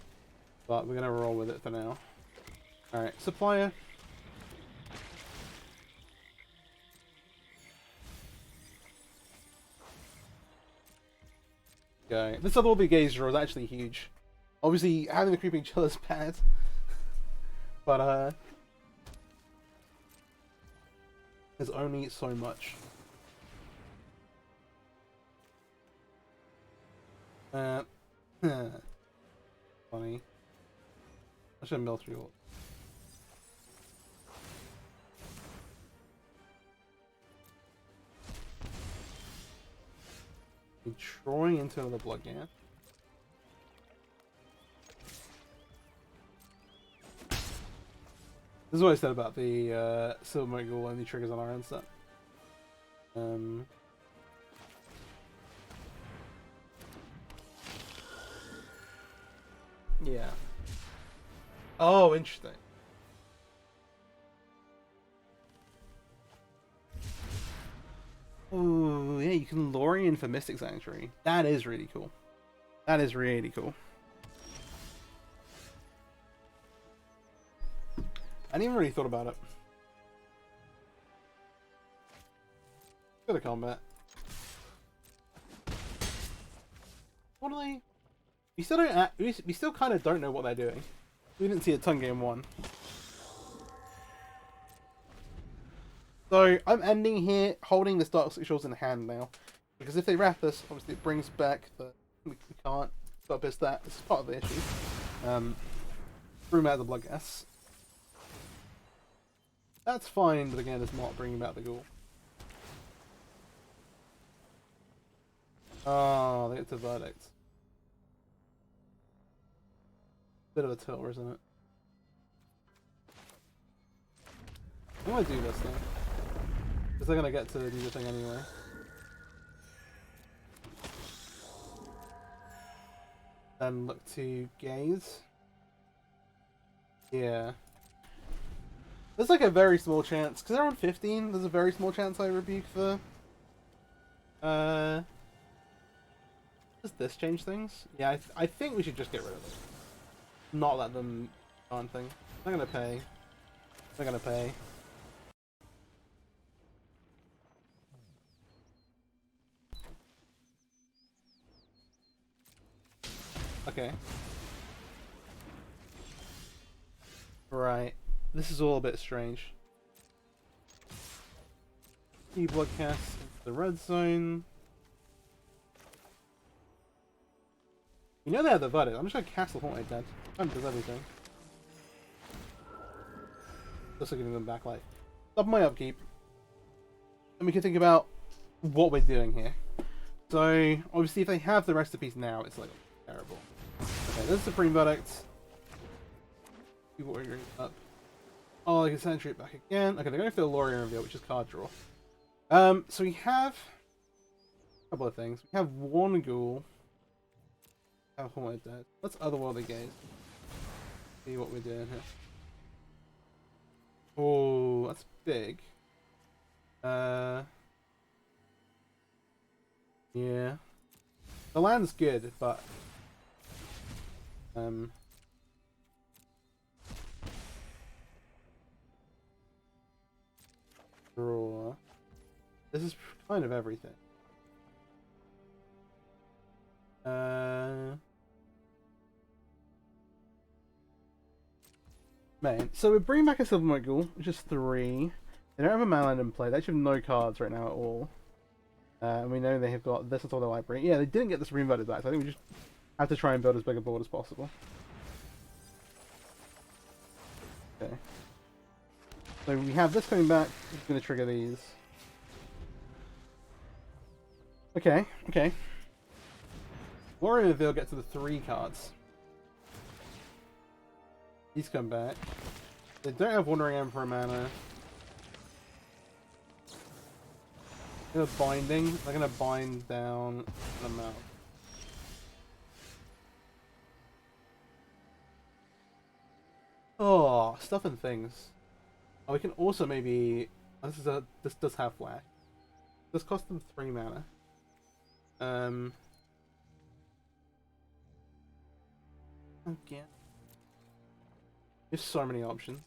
Speaker 1: But we're gonna roll with it for now. Alright, supplier. Okay. This other Orbit Gazer is actually huge. Obviously having the creeping chill is bad. But there's only so much. Funny. I should mill through all. Destroying into another Bloodghast. This is what I said about the Silvermote Ghoul only triggers on our end set. Yeah. Oh, interesting. Oh, yeah, you can lure in for Mystic Sanctuary. That is really cool. That is really cool. I hadn't even really thought about it. Go to combat. What are they? We still don't. We still kind of don't know what they're doing. We didn't see a ton game 1. So I'm ending here, holding this Dark Six in hand now, because if they wrap us, obviously it brings back the we can't stop us. That it's part of the issue. Room out of the Bloodghast. That's fine, but again, it's not bringing back the Ghoul. Oh, they get to Verdict. Bit of a tilt, isn't it? I want to do this thing. Because they're going to get to do the thing anyway. Then look to gaze. Yeah. There's like a very small chance, because they're on 15, there's a very small chance I rebuke the... Does this change things? Yeah, I think we should just get rid of it. Not let them on thing. They're gonna pay. They're gonna pay. Okay. Right. This is all a bit strange. Bloodghast into the red zone. You know they have the verdict. I'm just gonna cast the Haunted Dead. Time does everything. Just giving them back life. Stop my upkeep. And we can think about what we're doing here. So, obviously, if they have the recipes now, it's like terrible. Okay, this is Supreme Verdict. See what we're going up. Oh, they can Sanctuary it back again. Okay, they're going for the Lorien Reveal, which is card draw. So we have a couple of things. We have one ghoul. Let's Otherworldly Gaze. See what we're doing here. Oh, that's big. Yeah. The land's good, but draw. This is kind of everything. Man, so we bring back a Silvermote Ghoul, which is 3. They don't have a Manland in play. They actually have no cards right now at all. And we know they have got this at all their library. Yeah, they didn't get the Supreme Verdict back, so I think we just have to try and build as big a board as possible. Okay. So we have this coming back. It's going to trigger these. Okay, okay. Lorien Reveal gets to the 3 cards. These come back. They don't have Wandering Emperor mana. They're binding. They're gonna bind down the mouth. Oh, stuff and things. Oh, we can also maybe. This does have flash. This costs them 3 mana. Again. There's so many options.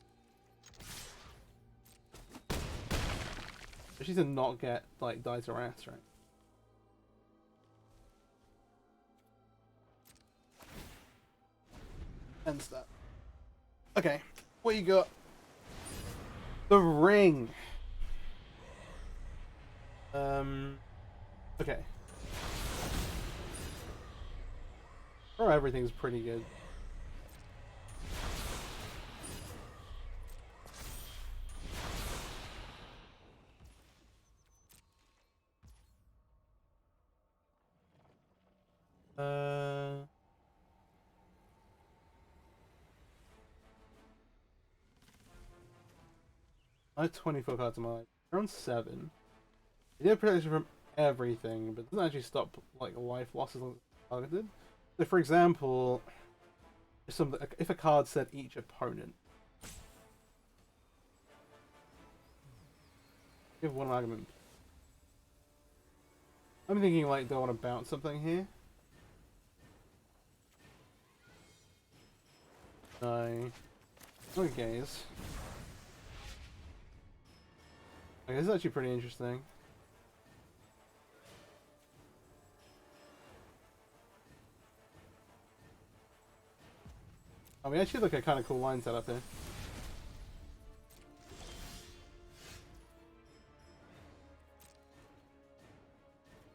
Speaker 1: Especially to not get, like, dice or ass, right? Ends that. Okay, what you got? The ring! Okay. Oh, everything's pretty good. I have 24 cards in my life. Around 7. They do protection from everything, but it doesn't actually stop like life losses targeted. So, for example, if a card said each opponent, give one argument. I'm thinking like, do I want to bounce something here? No. Okay, this is actually pretty interesting. Oh, we actually look at a kind of cool line setup here.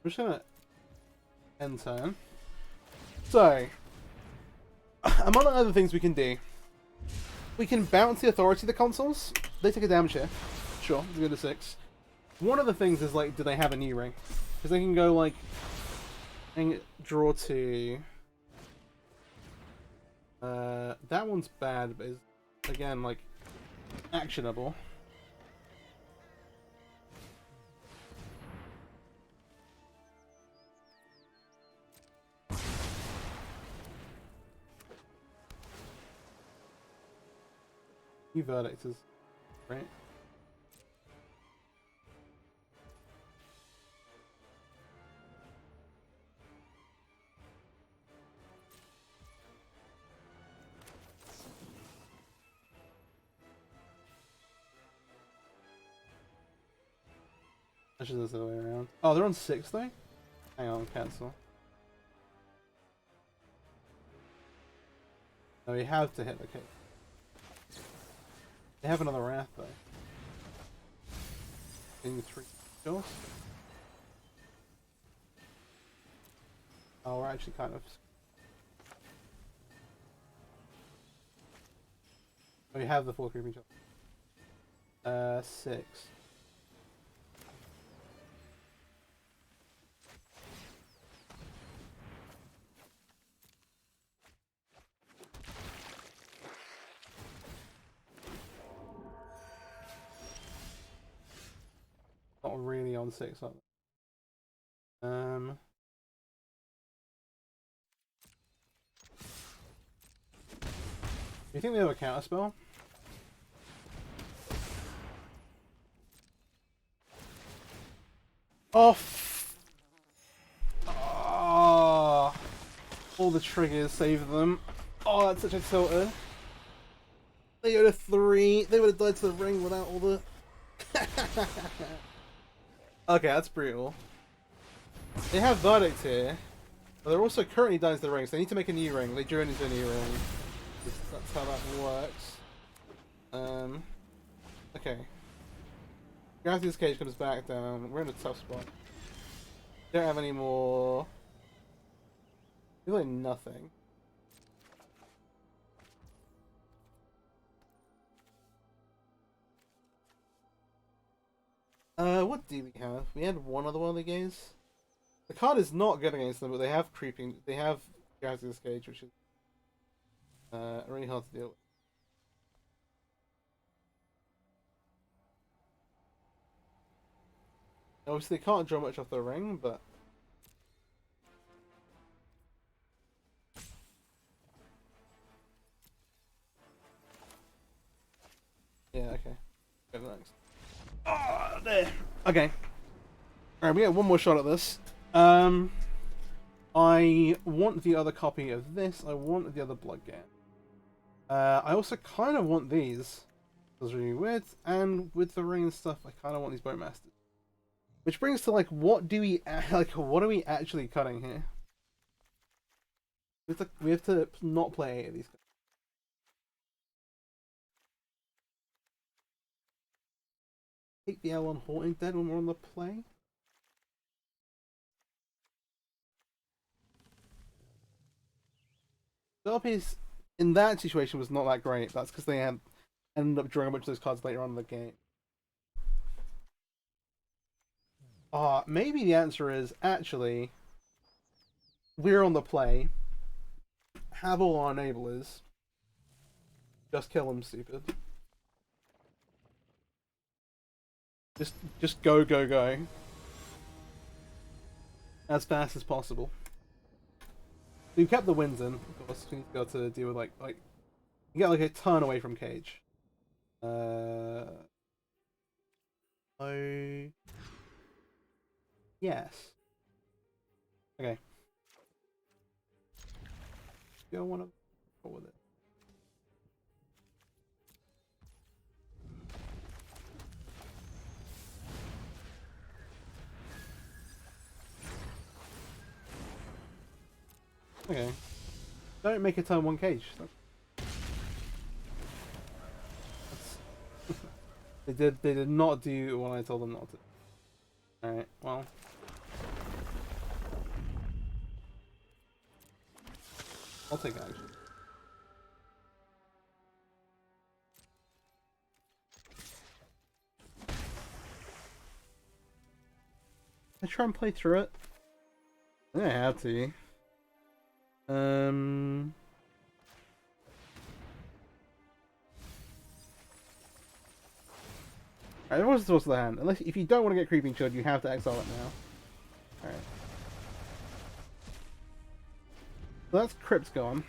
Speaker 1: I'm just gonna end turn. So, among the other things we can do, we can bounce the authority of the consoles. They take a damage here. Sure, let's go to 6. One of the things is, like, do they have a new ring? Because they can go, like, and draw 2. That one's bad, but is, again, like, actionable. New Verdict is right. Actually, this the other way around. Oh, they're on 6 though? Hang on, cancel. No, we have to hit the cake. They have another Wrath though. In 3 kills. Oh, we're actually kind of. We have the 4 creeping kills. 6. Not really on 6, are they? Do you think they have a counter spell? Off. Oh, all the triggers save them. Oh, that's such a tilter. They go to 3. They would have died to the ring without all the. Okay, that's brutal. They have verdicts here, but they're also currently dying to the ring, so they need to make a new ring. They drew it into a new ring. That's how that works. Okay. Gravity's cage comes back down. We're in a tough spot. Don't have any more. Really nothing. What do we have? We had one other one of the games. The card is not good against them, but they have creeping. They have Gravity's cage, which is really hard to deal with. Obviously, they can't draw much off the ring, but yeah, okay. Go next. Oh, there. Okay. Alright, we get one more shot at this. I want the other copy of this. I want the other Bloodghast. I also kind of want these. Those are really weird. And with the ring and stuff, I kind of want these Bowmasters. Which brings to like, what are we actually cutting here? We have to not play any of these. Take the L on Haunting Dead when we're on the play. Derby's in that situation was not that great. That's because they ended up drawing a bunch of those cards later on in the game. Maybe the answer is actually we're on the play. Have all our enablers. Just kill them, stupid. Just go, go, go. As fast as possible. We've kept the wins in, of course. We need to be able to deal with like you get like a turn away from cage. Oh, yes. Okay. Do I want to go with it? Okay. Don't make a turn 1 cage. They did not do what I told them not to. Alright, well. I'll take action. I try and play through it. I think I have to. Alright, what's the source of the hand? Unless if you don't want to get Creeping Chud, you have to exile it now. Alright. So that's Crypt gone.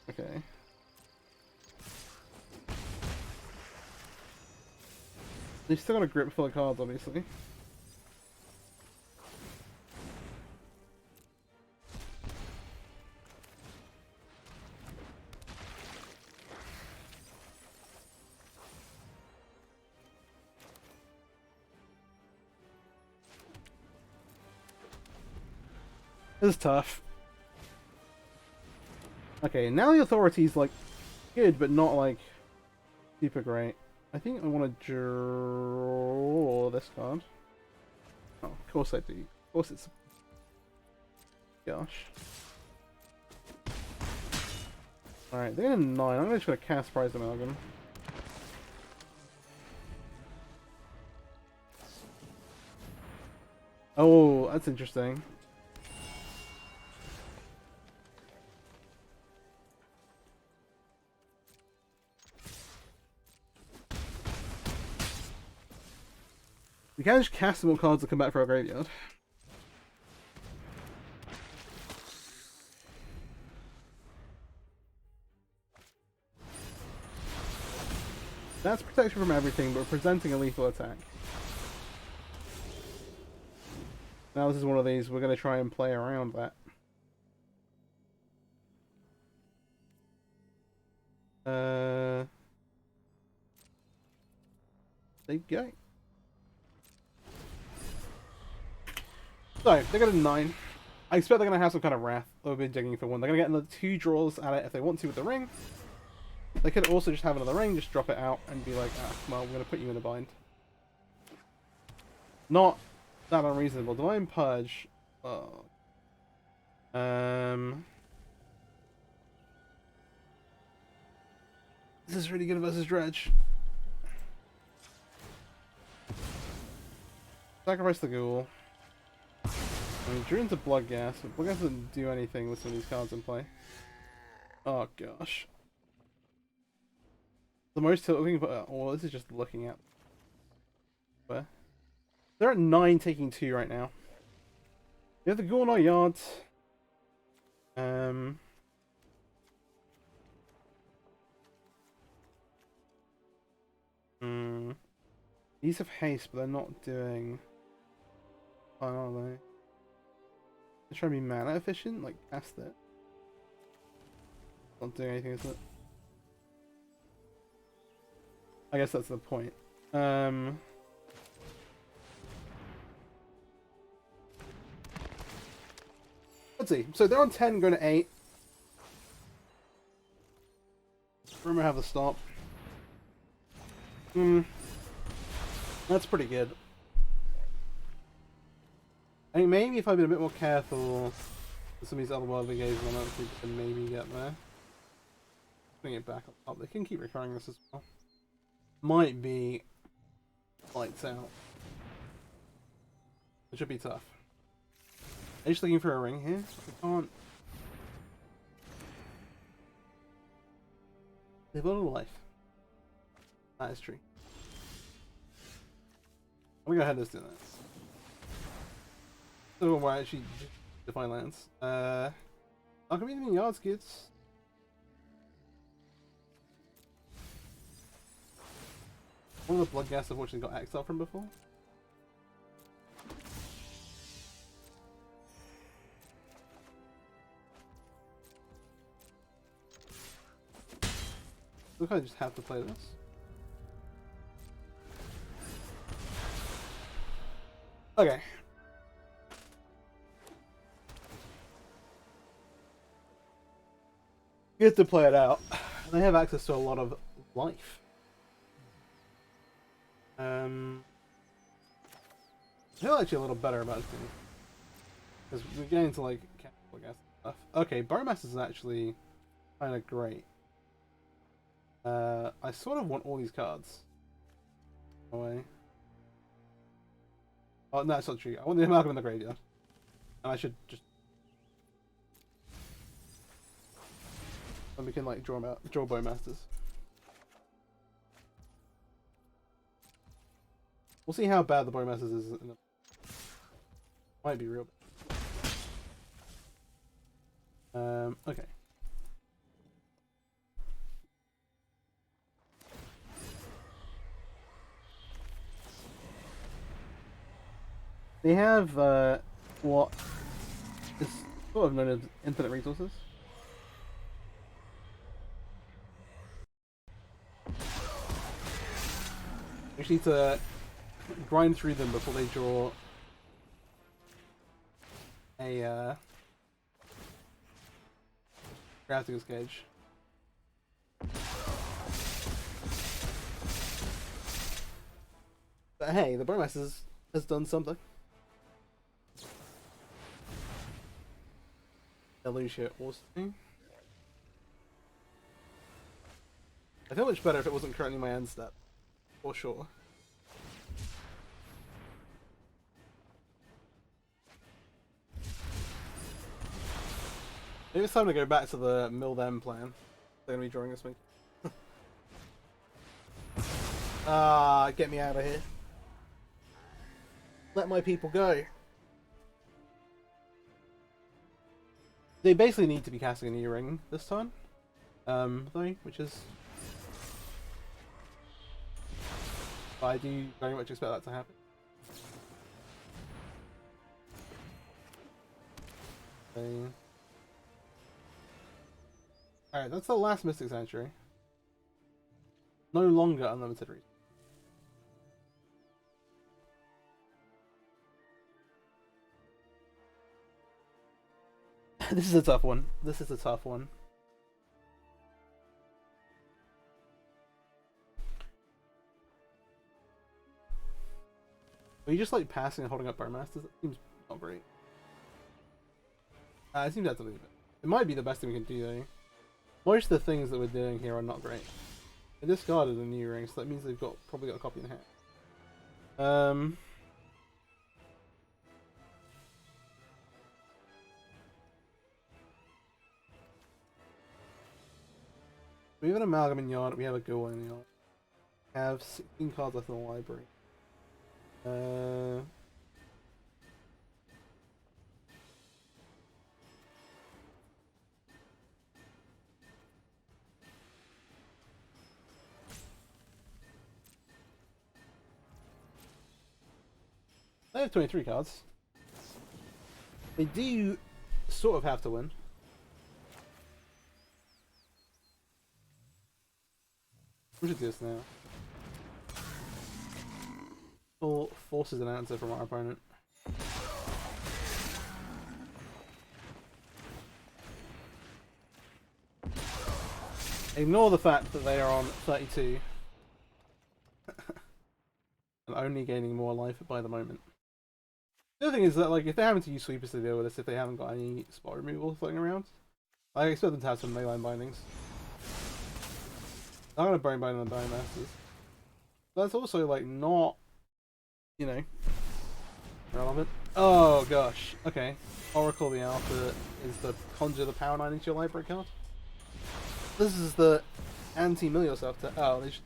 Speaker 1: Okay. You've still got a grip full of cards, obviously. This is tough. Okay, now the authority's like good, but not like super great. I think I want to draw this card. Oh, of course I do. Of course it's. Gosh. Alright, they're in 9. I'm gonna try to cast Prize Amalgam. Oh, that's interesting. We can just cast more cards to come back for our graveyard. That's protection from everything, but presenting a lethal attack. Now this is one of these, we're going to try and play around that. There you go. So, they got a 9. I expect they're going to have some kind of wrath. They'll be digging for 1. They're going to get another 2 draws at it if they want to with the ring. They could also just have another ring, just drop it out, and be like, ah, well, we're going to put you in a bind. Not that unreasonable. Divine Purge. Oh. This is really good versus Dredge. Sacrifice the ghoul. I mean, drew into Bloodghast, but Bloodghast doesn't do anything with some of these cards in play. Oh gosh. The most tilting, but well, this is just looking at. Where? They're at 9, taking 2 right now. We have the ghoul in our yard. These have haste, but they're not doing. Oh, are they? They're trying to be mana efficient, like cast it. Not doing anything, is it? I guess that's the point. Let's see. So they're on 10, going to 8. Rumor have the stop. That's pretty good. I think maybe if I'd been a bit more careful with some of these other worldly games, I might could maybe get there. Bring it back up. They can keep recurring this as well. Might be lights out. It should be tough. Are you just looking for a ring here? I can't. Live a little life. That is true. I'm gonna go ahead and just do that. So why actually define lands? Not gonna be any yards, kids. One of the Bloodghast unfortunately got exiled from before. Look, I just have to play this. Okay. You have to play it out. They have access to a lot of life. I feel actually a little better about this game. Because we're getting into like stuff. Okay, Burmasters is actually kind of great. I sort of want all these cards. Away. Oh no, it's not true. I want the Amalgam in the graveyard. And I should just. And we can like draw Bowmasters. We'll see how bad the Bowmasters is. Might be real bad. Okay. They have what is sort of known as infinite resources. We just need to grind through them before they draw a Graphics Cage. But hey, the Burmasters has done something. Elucia also. I feel much better if it wasn't currently my end step. For sure. Maybe it's time to go back to the mill them plan. They're gonna be drawing this week. Get me out of here. Let my people go. They basically need to be casting a new ring this turn. Though, which is... I do very much expect that to happen. Alright, that's the last Mystic Sanctuary. No longer unlimited reach. This is a tough one. This is a tough one. Are you just like passing and holding up Bowmasters? That seems not great. It seems to leave it. It might be the best thing we can do though. Most of the things that we're doing here are not great. They discarded a new ring, so that means they've probably got a copy in hand. We have an Amalgam in yard, we have a Ghoul in yard. We have 16 cards left in the library. They have 23 cards. They do sort of have to win. We should do this now. Full forces an answer from our opponent. Ignore the fact that they are on 32 and only gaining more life by the moment. The other thing is that, like, if they're having to use sweepers to deal with this, if they haven't got any spot removal floating around, I expect them to have some mainline bindings. I'm gonna bone bind on the Bowmasters. That's also like not, you know, relevant. Oh gosh. Okay. Oracle the Alpha is the conjure the power 9 into your library card. This is the anti-mill yourself to. Oh, they should.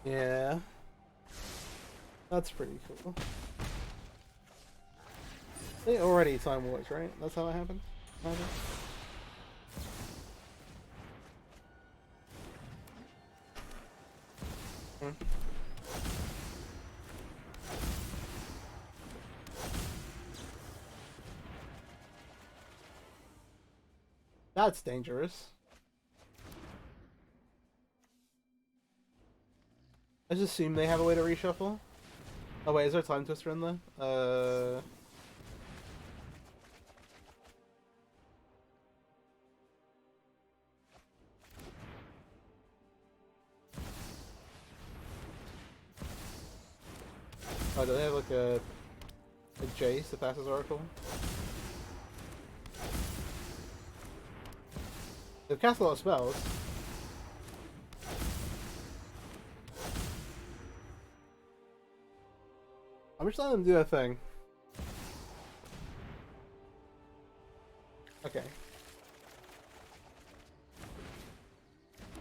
Speaker 1: Yeah. That's pretty cool. They already time walked, right? That's how it happened? Hmm. That's dangerous. I just assume they have a way to reshuffle. Oh wait, is there a time twister in there? Oh, do they have like a Jace that passes Oracle? They've cast a lot of spells. I'm just letting them do their thing. Okay.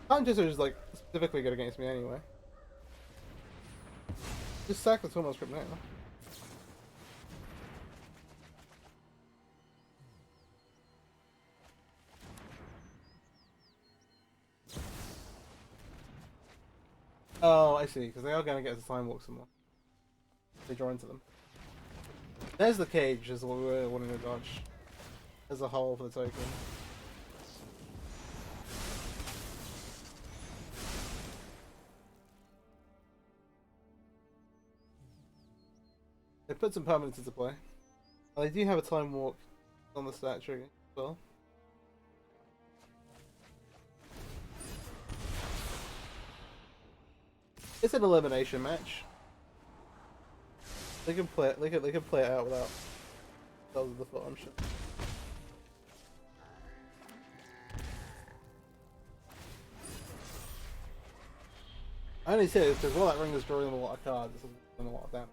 Speaker 1: Time Twister is like specifically good against me anyway. Just sack the Twin script now. Oh, I see, because they are going to get to time walk some more. They draw into them. There's the cage, is what we were wanting to dodge. There's a hole for the token. They put some permanents into play. Oh, they do have a time walk on the stat trigger as well. It's an elimination match. They can play it. They can play it out spells with the foot, I'm sure. I only say this because while that ring is drawing a lot of cards, it's doing a lot of damage.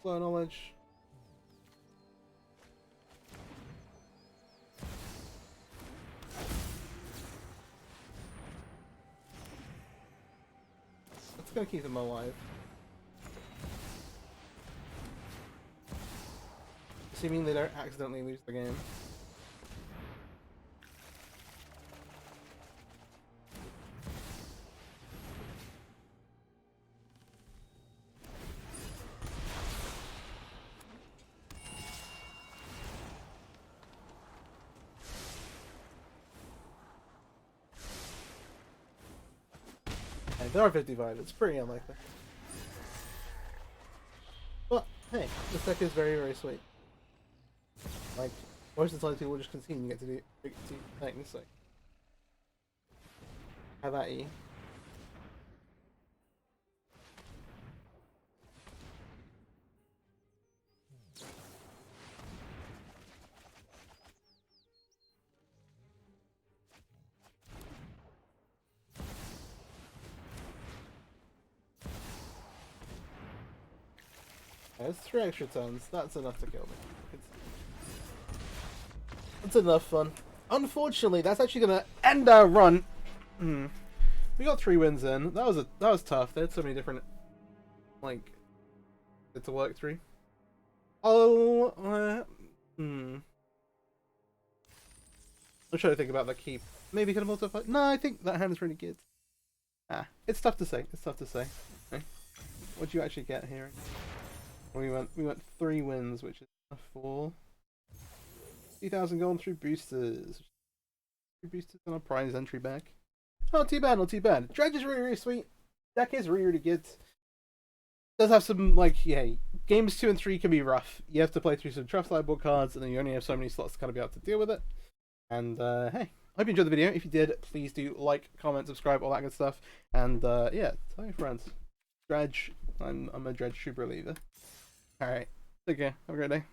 Speaker 1: Slow knowledge. That's gonna keep them alive. Assuming they don't accidentally lose the game. There are 55, it's pretty unlikely. But, hey, this deck is very, very sweet. Like, most of the time people will just continue to get to do things, so... Have at you. There's 3 extra turns. That's enough to kill me. That's enough fun. Unfortunately, that's actually gonna end our run. We got 3 wins in. That was tough. They had so many different like to work through. Oh, I'm trying to think about the keep. Maybe could have also fight. No, I think that hand is really good. It's tough to say. It's tough to say. Okay. What do you actually get here? We went 3 wins, which is a 4. 2,000 gold through boosters. 3 boosters and a prize entry back. Not too bad, not too bad. Dredge is really, really sweet. Deck is really, really good. Does have some, like, yeah, games 2 and 3 can be rough. You have to play through some tough sideboard cards, and then you only have so many slots to kind of be able to deal with it. And, hey, I hope you enjoyed the video. If you did, please do like, comment, subscribe, all that good stuff. And, yeah, tell your friends. Dredge, I'm a Dredge true believer. Alright, take care. Have a great day.